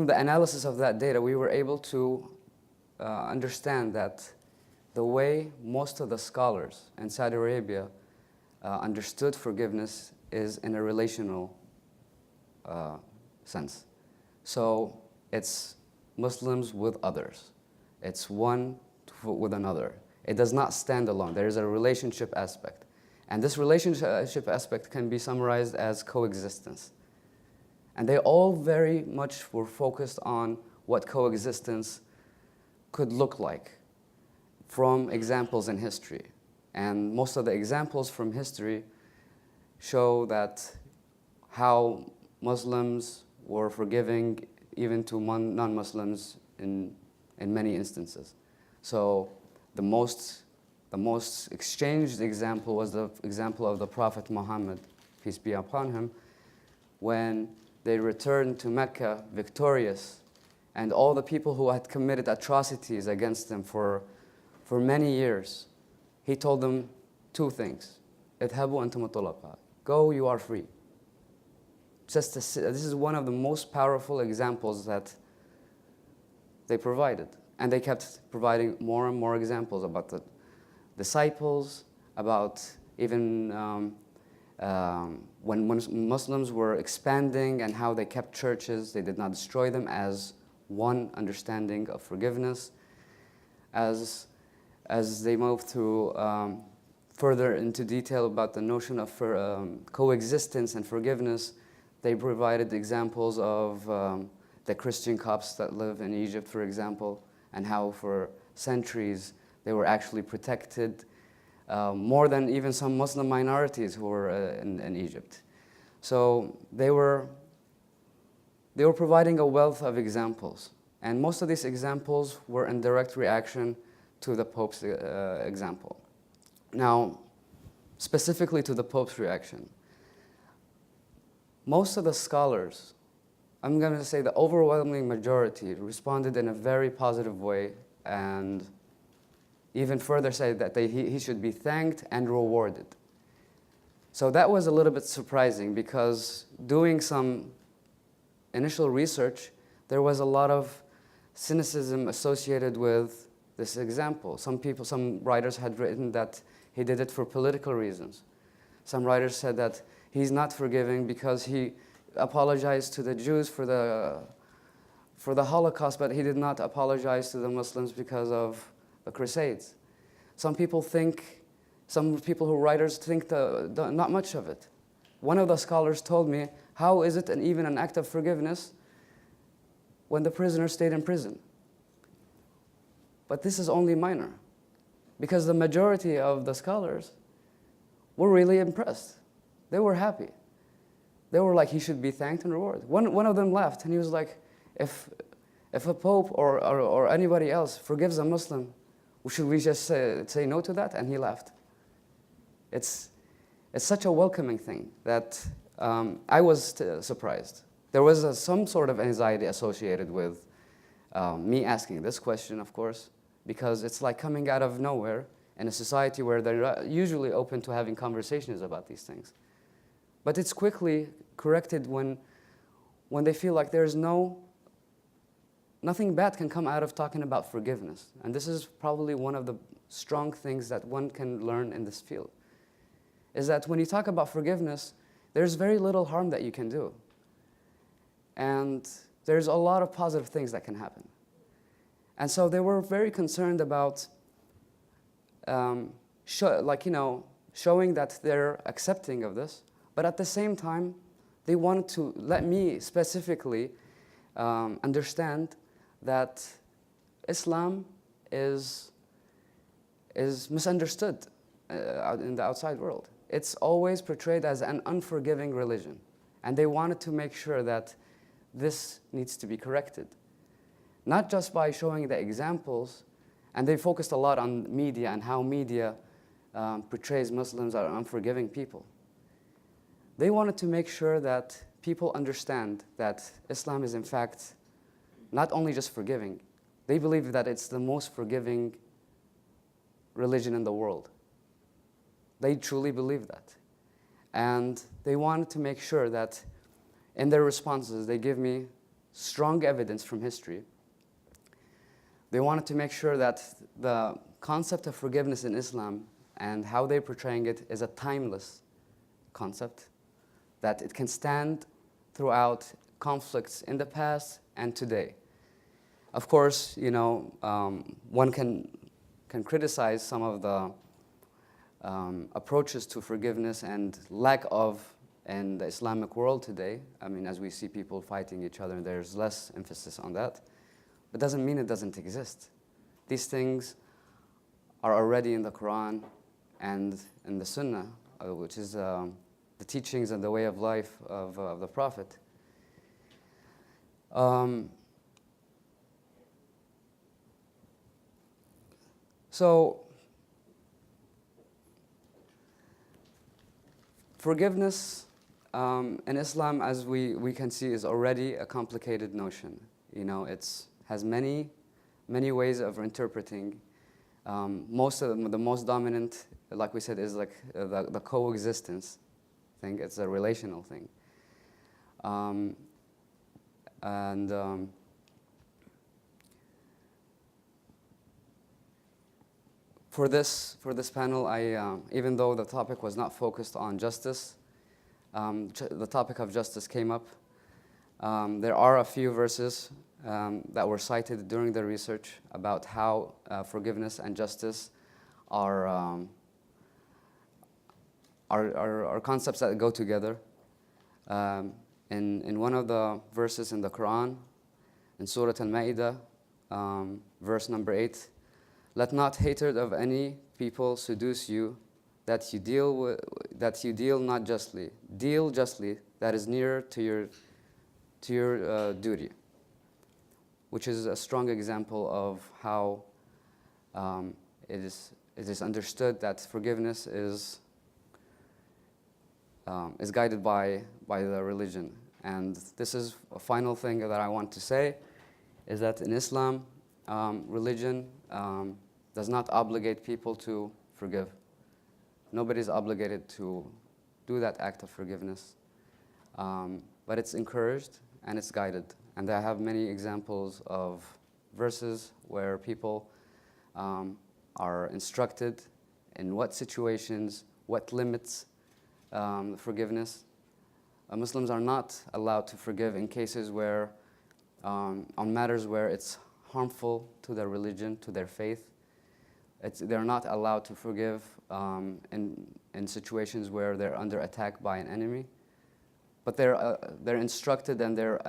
the analysis of that data, we were able to understand that the way most of the scholars in Saudi Arabia understood forgiveness is in a relational sense. So it's Muslims with others. It's one with another. It does not stand alone. There is a relationship aspect. And this relationship aspect can be summarized as coexistence. And they all very much were focused on what coexistence could look like from examples in history. And most of the examples from history show that how Muslims were forgiving even to non-Muslims in many instances. So the most exchanged example was the example of the Prophet Muhammad, peace be upon him, when they returned to Mecca victorious, and all the people who had committed atrocities against them for many years, he told them two things. اذهبوا أنتم الطلقاء. Go, you are free. This is one of the most powerful examples that they provided. And they kept providing more and more examples about the disciples, about even when Muslims were expanding and how they kept churches, they did not destroy them, as one understanding of forgiveness. As they moved through further into detail about the notion of coexistence and forgiveness, they provided examples of the Christian Copts that live in Egypt, for example, and how for centuries they were actually protected more than even some Muslim minorities who were in Egypt. So they were providing a wealth of examples, and most of these examples were in direct reaction to the Pope's example. Now, specifically to the Pope's reaction, most of the scholars, I'm going to say the overwhelming majority, responded in a very positive way, and even further said that he should be thanked and rewarded. So that was a little bit surprising, because doing some initial research, there was a lot of cynicism associated with this example. Some writers had written that he did it for political reasons. Some writers said that he's not forgiving because he apologized to the Jews for the Holocaust, but he did not apologize to the Muslims because of the Crusades. Some people who writers think not much of it. One of the scholars told me, how is it even an act of forgiveness when the prisoner stayed in prison? But this is only minor, because the majority of the scholars were really impressed. They were happy. They were like, he should be thanked and rewarded. One of them laughed, and he was like, if a pope or anybody else forgives a Muslim, should we just say no to that? And he laughed. It's such a welcoming thing that I was surprised. There was some sort of anxiety associated with me asking this question, of course, because it's like coming out of nowhere in a society where they're usually open to having conversations about these things. But it's quickly corrected when they feel like there's nothing bad can come out of talking about forgiveness. And this is probably one of the strong things that one can learn in this field, is that when you talk about forgiveness, there's very little harm that you can do. And there's a lot of positive things that can happen. And so they were very concerned about showing that they're accepting of this, but at the same time, they wanted to let me specifically understand that Islam is misunderstood in the outside world. It's always portrayed as an unforgiving religion. And they wanted to make sure that this needs to be corrected. Not just by showing the examples, and they focused a lot on media and how media portrays Muslims as unforgiving people. They wanted to make sure that people understand that Islam is in fact not only just forgiving, they believe that it's the most forgiving religion in the world. They truly believe that. And they wanted to make sure that in their responses, they give me strong evidence from history. They wanted to make sure that the concept of forgiveness in Islam and how they're portraying it is a timeless concept, that it can stand throughout conflicts in the past and today. Of course, one can criticize some of the approaches to forgiveness and lack of in the Islamic world today. I mean, as we see people fighting each other, there's less emphasis on that. But doesn't mean it doesn't exist. These things are already in the Quran and in the Sunnah, which is the teachings and the way of life of the Prophet. So, forgiveness in Islam, as we can see, is already a complicated notion. It has many ways of interpreting. The most dominant, like we said, is like the coexistence thing. It's a relational thing. For this panel, even though the topic was not focused on justice, the topic of justice came up. There are a few verses that were cited during the research about how forgiveness and justice are concepts that go together. In one of the verses in the Quran, in Surah Al-Ma'idah, verse number 8, "Let not hatred of any people seduce you, that you deal not justly. Deal justly, that is nearer to your duty," which is a strong example of how it is understood that forgiveness is guided by the religion. And this is a final thing that I want to say, is that in Islam, religion does not obligate people to forgive. Nobody's obligated to do that act of forgiveness. But it's encouraged and it's guided. And I have many examples of verses where people are instructed in what situations, what limits forgiveness. Muslims are not allowed to forgive in cases where, on matters where it's harmful to their religion, to their faith. They're not allowed to forgive in situations where they're under attack by an enemy. But they're instructed and they're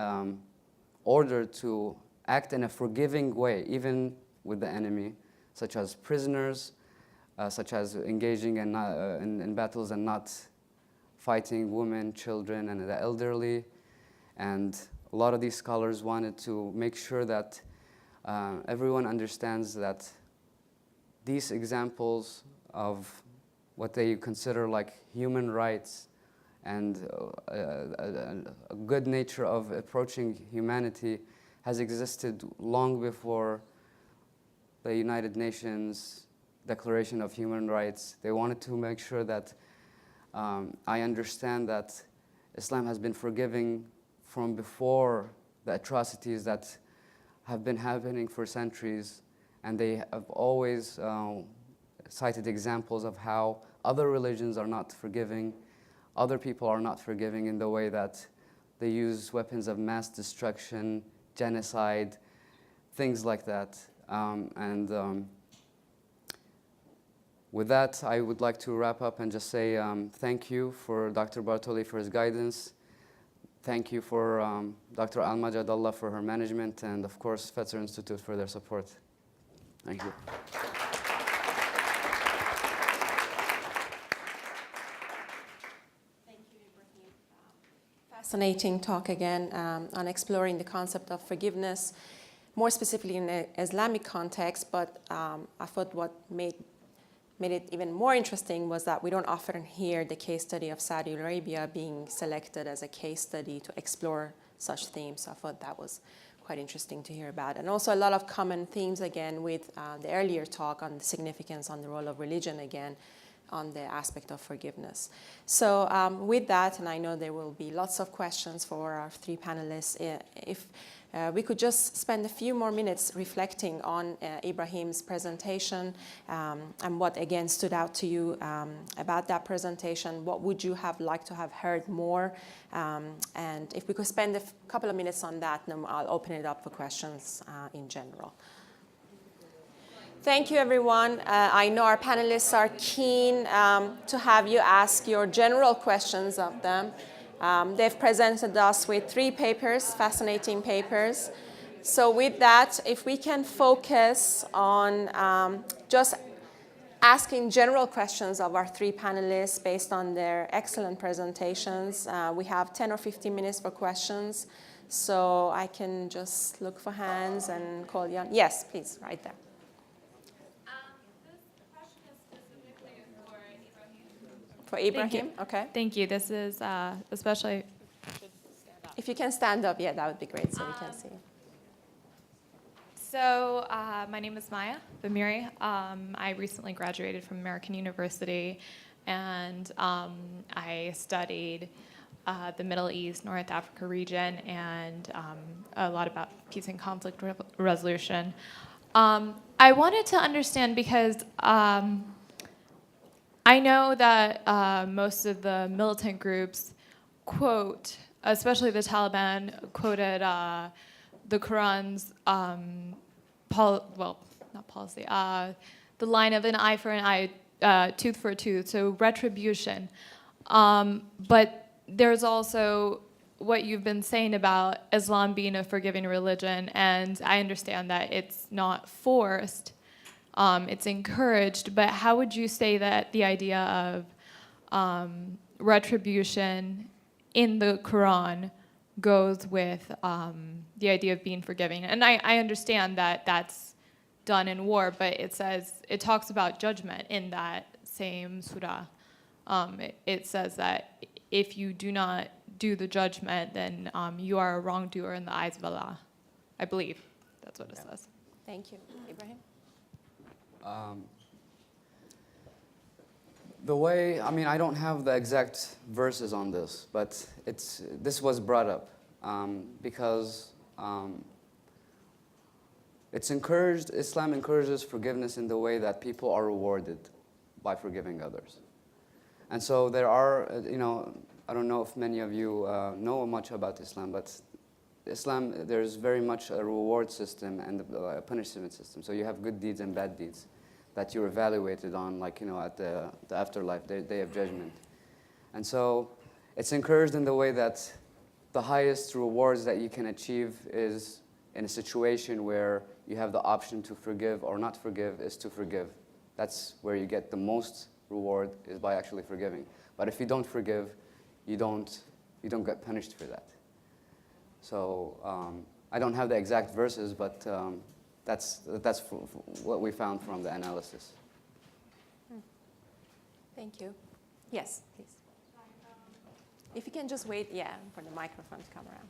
ordered to act in a forgiving way, even with the enemy, such as prisoners, such as engaging in battles and not fighting women, children, and the elderly. And a lot of these scholars wanted to make sure that everyone understands that these examples of what they consider like human rights and a good nature of approaching humanity has existed long before the United Nations Declaration of Human Rights. They wanted to make sure that I understand that Islam has been forgiving from before the atrocities that have been happening for centuries, and they have always cited examples of how other religions are not forgiving, other people are not forgiving in the way that they use weapons of mass destruction, genocide, things like that. With that, I would like to wrap up and just say thank you for Dr. Bartoli for his guidance. Thank you for Dr. Al-Majadallah for her management, and of course, Fetzer Institute for their support. Thank you. Thank you, Ibrahim. Fascinating talk again on exploring the concept of forgiveness, more specifically in the Islamic context, but I thought what made made it even more interesting was that we don't often hear the case study of Saudi Arabia being selected as a case study to explore such themes. So I thought that was quite interesting to hear about. And also a lot of common themes again with the earlier talk on the significance on the role of religion again on the aspect of forgiveness. So with that, and I know there will be lots of questions for our three panelists, if we could just spend a few more minutes reflecting on Ibrahim's presentation and what again stood out to you about that presentation. What would you have liked to have heard more? And if we could spend a couple of minutes on that, then I'll open it up for questions in general. Thank you, everyone. I know our panelists are keen to have you ask your general questions of them. They've presented us with 3 papers, fascinating papers. So with that, if we can focus on just asking general questions of our 3 panelists based on their excellent presentations. We have 10 or 15 minutes for questions. So I can just look for hands and call you on. Yes, please, right there. For Ibrahim, okay. Thank you. This is especially. If you can stand up, yeah, that would be great so we can see you. So my name is Maya Bamiri. I recently graduated from American University, and I studied the Middle East, North Africa region, and a lot about peace and conflict resolution. I wanted to understand because I know that most of the militant groups quote, especially the Taliban, quoted the Quran's, not policy, the line of an eye for an eye, tooth for a tooth, so retribution. But there's also what you've been saying about Islam being a forgiving religion, and I understand that it's not forced. It's encouraged, but how would you say that the idea of retribution in the Quran goes with the idea of being forgiving? And I understand that that's done in war, but it talks about judgment in that same surah. It says that if you do not do the judgment, then you are a wrongdoer in the eyes of Allah. I believe that's what it says. Thank you. Ibrahim? The way, I don't have the exact verses on this, but this was brought up because Islam encourages forgiveness in the way that people are rewarded by forgiving others. And so there are, I don't know if many of you know much about Islam, but Islam, there's very much a reward system and a punishment system. So you have good deeds and bad deeds that you're evaluated on, at the afterlife, the day of judgment. And so it's encouraged in the way that the highest rewards that you can achieve is in a situation where you have the option to forgive or not forgive is to forgive. That's where you get the most reward, is by actually forgiving. But if you don't forgive, you don't get punished for that. So I don't have the exact verses, but that's what we found from the analysis. Thank you. Yes, please. If you can just wait, for the microphone to come around.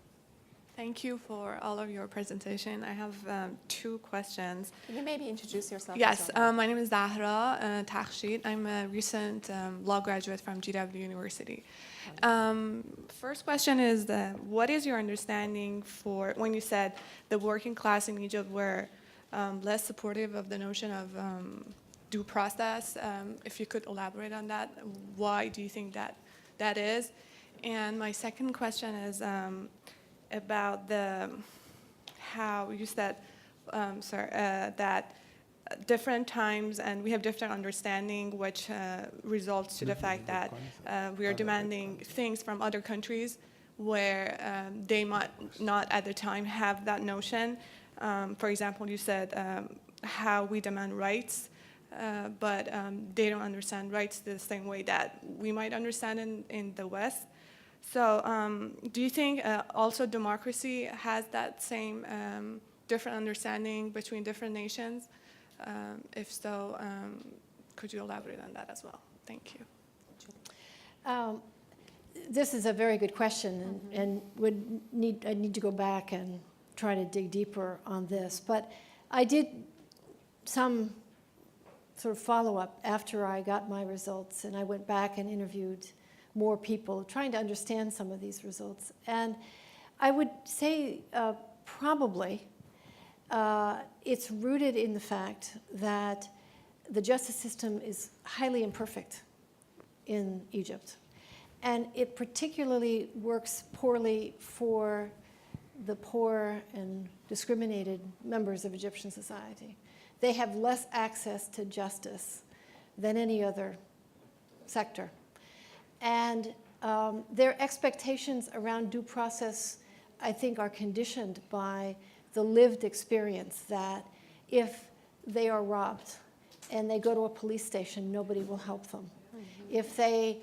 Thank you for all of your presentation. I have 2 questions. Can you maybe introduce yourself? Yes, my name is Zahra Takhshid. I'm a recent law graduate from GW University. First question is, what is your understanding for when you said the working class in Egypt were less supportive of the notion of due process? If you could elaborate on that, why do you think that is? And my second question is about how you said, that different times and we have different understanding, which results to the fact that we are demanding things from other countries where they might not at the time have that notion. For example, you said how we demand rights, but they don't understand rights the same way that we might understand in the West. So do you think also democracy has that same different understanding between different nations? If so, could you elaborate on that as well? Thank you. This is a very good question, and I need to go back and try to dig deeper on this. But I did some sort of follow-up after I got my results, and I went back and interviewed more people, trying to understand some of these results. And I would say probably it's rooted in the fact that the justice system is highly imperfect in Egypt. And it particularly works poorly for the poor and discriminated members of Egyptian society. They have less access to justice than any other sector. And their expectations around due process, I think, are conditioned by the lived experience that if they are robbed and they go to a police station, nobody will help them. If they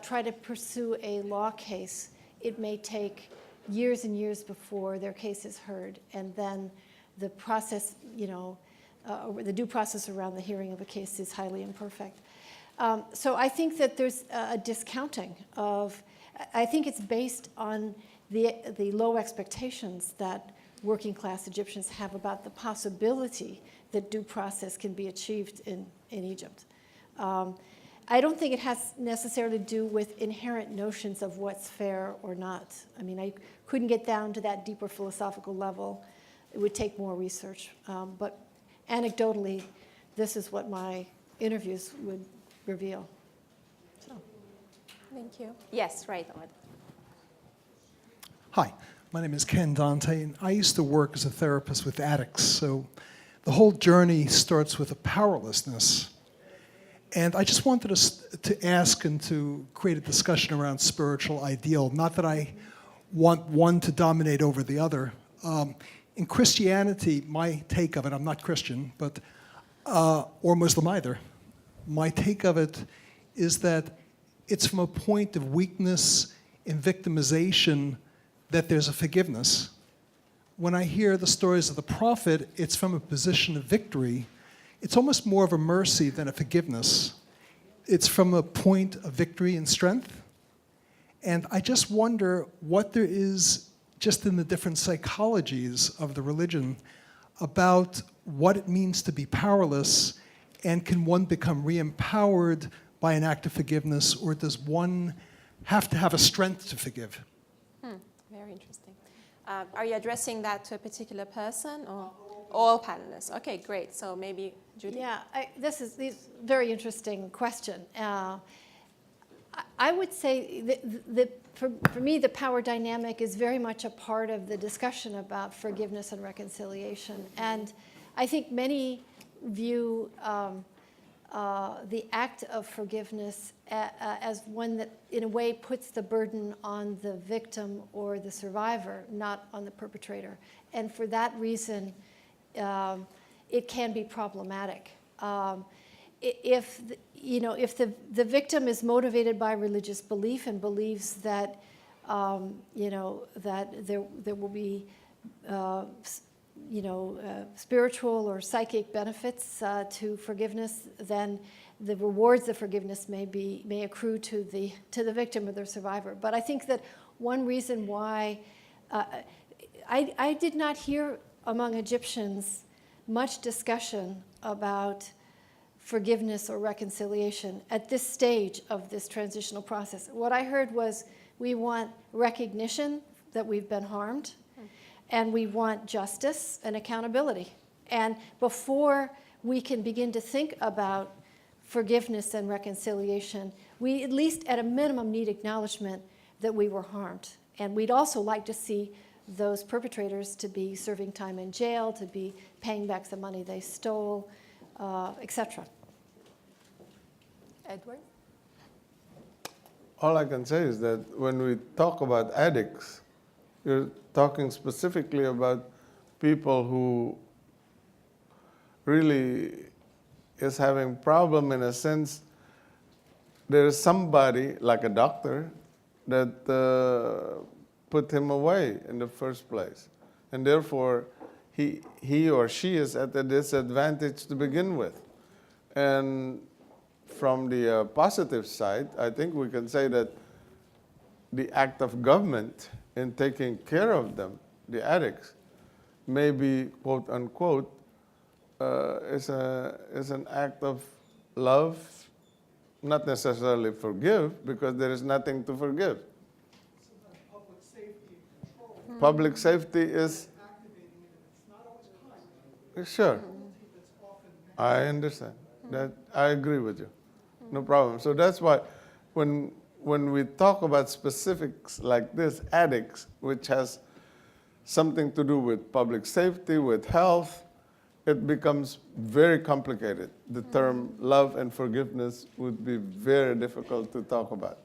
try to pursue a law case, it may take years and years before their case is heard, and then the process, the due process around the hearing of a case is highly imperfect. So I think that there's a discounting of, I think it's based on the low expectations that working class Egyptians have about the possibility that due process can be achieved in Egypt. I don't think it has necessarily to do with inherent notions of what's fair or not. I mean, I couldn't get down to that deeper philosophical level. It would take more research. But anecdotally, this is what my interviews would reveal. So. Thank you. Yes, right, Ahmed. Hi, my name is Ken Dante, and I used to work as a therapist with addicts. So the whole journey starts with a powerlessness. And I just wanted to ask and to create a discussion around spiritual ideal. Not that I want one to dominate over the other. In Christianity, my take of it, I'm not Christian, but or Muslim either, my take of it is that it's from a point of weakness and victimization that there's a forgiveness. When I hear the stories of the prophet, it's from a position of victory. It's almost more of a mercy than a forgiveness. It's from a point of victory and strength. And I just wonder what there is just in the different psychologies of the religion about what it means to be powerless, and can one become re-empowered by an act of forgiveness, or does one have to have a strength to forgive? Very interesting. Are you addressing that to a particular person or all panelists? Okay, great. So maybe Judy? Yeah, this is a very interesting question. I would say that for me, the power dynamic is very much a part of the discussion about forgiveness and reconciliation. And I think many view the act of forgiveness as one that, in a way, puts the burden on the victim or the survivor, not on the perpetrator. And for that reason, it can be problematic. If the victim is motivated by religious belief and believes that that there will be spiritual or psychic benefits to forgiveness, then the rewards of forgiveness may accrue to the victim or the survivor. But I think that one reason why I did not hear among Egyptians much discussion about forgiveness or reconciliation at this stage of this transitional process. What I heard was, we want recognition that we've been harmed, and we want justice and accountability. And before we can begin to think about forgiveness and reconciliation, we at least at a minimum need acknowledgement that we were harmed. And we'd also like to see those perpetrators to be serving time in jail, to be paying back the money they stole, etc. Edward? All I can say is that when we talk about addicts, you're talking specifically about people who really is having problem in a sense. There is somebody, like a doctor, that put him away in the first place. And therefore, he or she is at a disadvantage to begin with. And from the positive side, I think we can say that the act of government in taking care of them, the addicts, may be, quote unquote, is an act of love, not necessarily forgive, because there is nothing to forgive. Public safety and control. Public safety is, Activating it, and it's not always kind. sure, That's often I understand. That I agree with you. No problem. So that's why when we talk about specifics like this, addicts, which has something to do with public safety, with health, it becomes very complicated. The term love and forgiveness would be very difficult to talk about.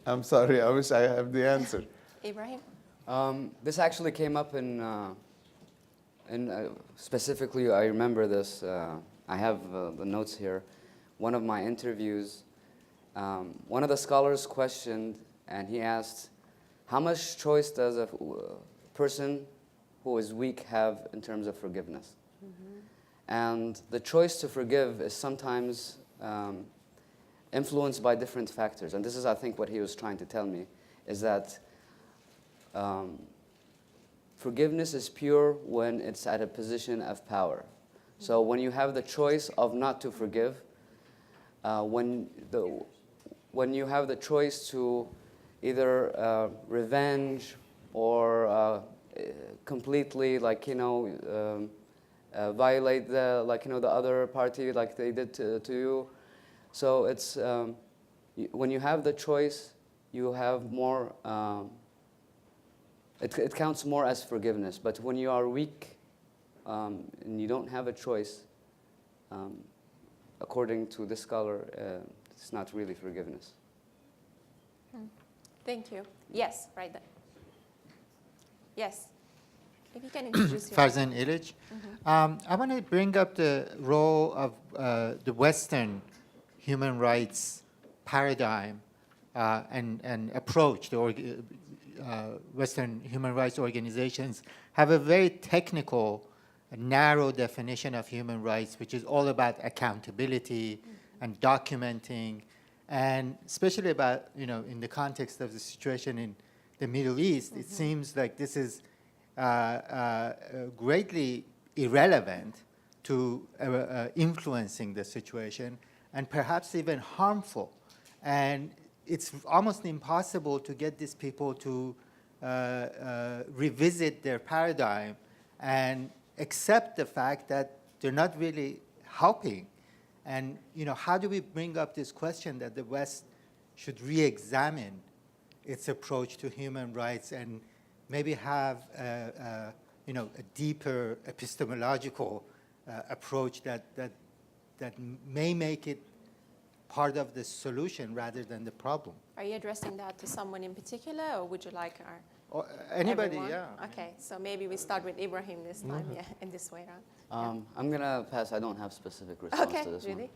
I'm sorry, I wish I have the answer. Ibrahim? This actually came up in specifically, I remember this, I have the notes here. One of my interviews, one of the scholars questioned, and he asked, how much choice does a person who is weak have in terms of forgiveness? And the choice to forgive is sometimes influenced by different factors. And this is, I think, what he was trying to tell me, is that forgiveness is pure when it's at a position of power. So when you have the choice of not to forgive, when you have the choice to either revenge or completely, like, violate the, like, the other party, like they did to you. So it's when you have the choice, you have more. It counts more as forgiveness. But when you are weak and you don't have a choice, according to this scholar, it's not really forgiveness. Thank you. Yes, right there. Yes. If you can introduce yourself. Farzan Illich. I want to bring up the role of the Western human rights paradigm and approach. The Western human rights organizations have a very technical, narrow definition of human rights, which is all about accountability and documenting, and especially about, in the context of the situation in the Middle East, it seems like this is greatly irrelevant to influencing the situation, and perhaps even harmful. And it's almost impossible to get these people to revisit their paradigm and accept the fact that they're not really helping. And how do we bring up this question that the West should re-examine its approach to human rights and maybe have a deeper epistemological approach that may make it part of the solution rather than the problem. Are you addressing that to someone in particular, or would you like our Or anybody, everyone? yeah. Okay, so maybe we start with Ibrahim this time, yeah, in this way around. I'm going to pass. I don't have specific response Okay, to this Judy?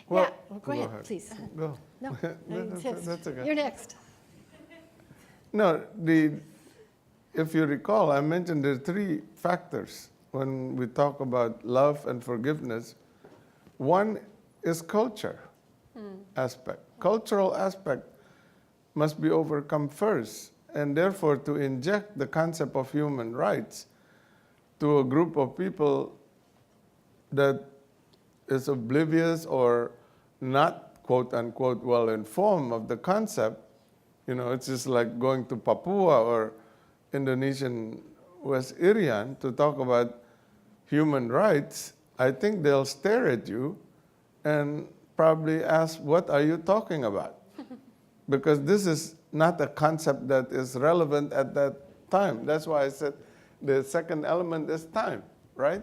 Well, Yeah, well, go ahead, ahead. please. Go. No, That's okay. you're next. No, if you recall, I mentioned there are three factors when we talk about love and forgiveness. One is culture aspect. Cultural aspect must be overcome first, and therefore to inject the concept of human rights to a group of people that is oblivious or not, quote unquote, well informed of the concept. It's just like going to Papua or Indonesian West Irian to talk about human rights. I think they'll stare at you and probably ask, what are you talking about? Because this is not a concept that is relevant at that time. That's why I said the second element is time, right?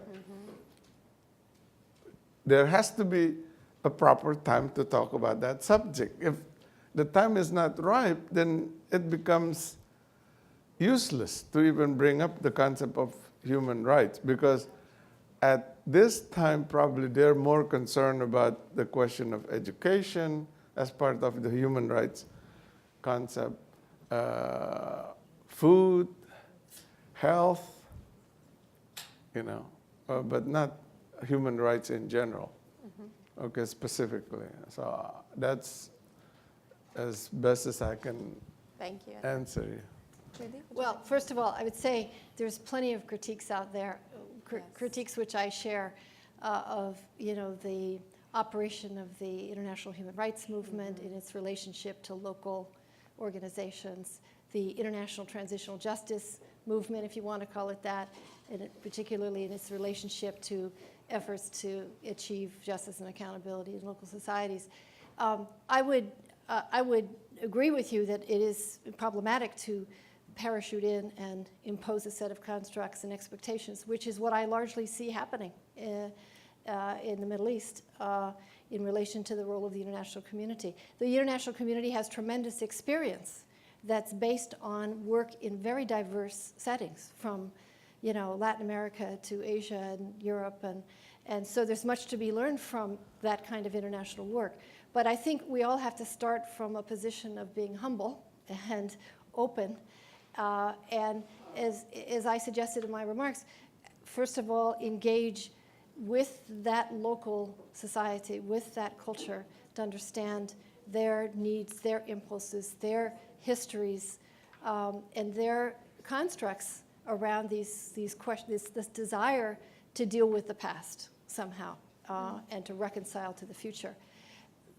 There has to be a proper time to talk about that subject. If the time is not ripe, then it becomes useless to even bring up the concept of human rights, because at this time probably they're more concerned about the question of education as part of the human rights concept, food, health, but not human rights in general. okay, specifically. So that's as best as I can Thank you. answer you. Judy? Well, first of all, I would say there's plenty of critiques out there, Yes. critiques which I share of the operation of the international human rights movement in its relationship to local organizations, the international transitional justice movement, if you want to call it that, and particularly in its relationship to efforts to achieve justice and accountability in local societies. I would agree with you that it is problematic to parachute in and impose a set of constructs and expectations, which is what I largely see happening in the Middle East in relation to the role of the international community. The international community has tremendous experience that's based on work in very diverse settings, from Latin America to Asia and Europe, and so there's much to be learned from that kind of international work. But I think we all have to start from a position of being humble and open. And as I suggested in my remarks, first of all, engage with that local society, with that culture, to understand their needs, their impulses, their histories, and their constructs around these questions, this desire to deal with the past somehow and to reconcile to the future.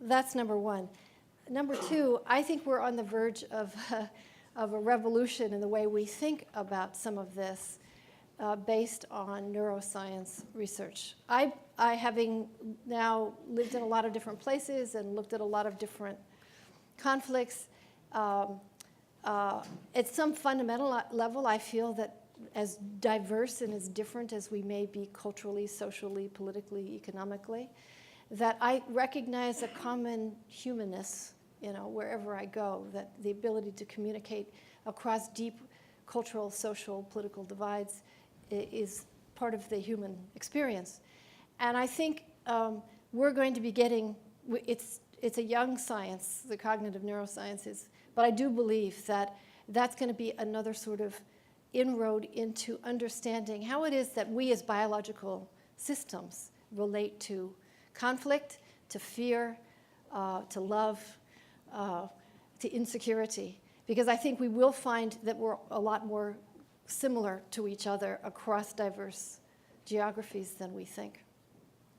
That's number one. Number two, I think we're on the verge of a revolution in the way we think about some of this based on neuroscience research. I, having now lived in a lot of different places and looked at a lot of different conflicts, at some fundamental level, I feel that as diverse and as different as we may be culturally, socially, politically, economically, that I recognize a common humanness, wherever I go, that the ability to communicate across deep cultural, social, political divides is part of the human experience. And I think we're going to be getting, it's a young science, the cognitive neurosciences, but I do believe that that's going to be another sort of inroad into understanding how it is that we as biological systems relate to conflict, to fear, to love, to insecurity. Because I think we will find that we're a lot more similar to each other across diverse geographies than we think.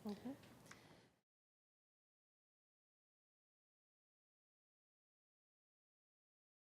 Mm-hmm.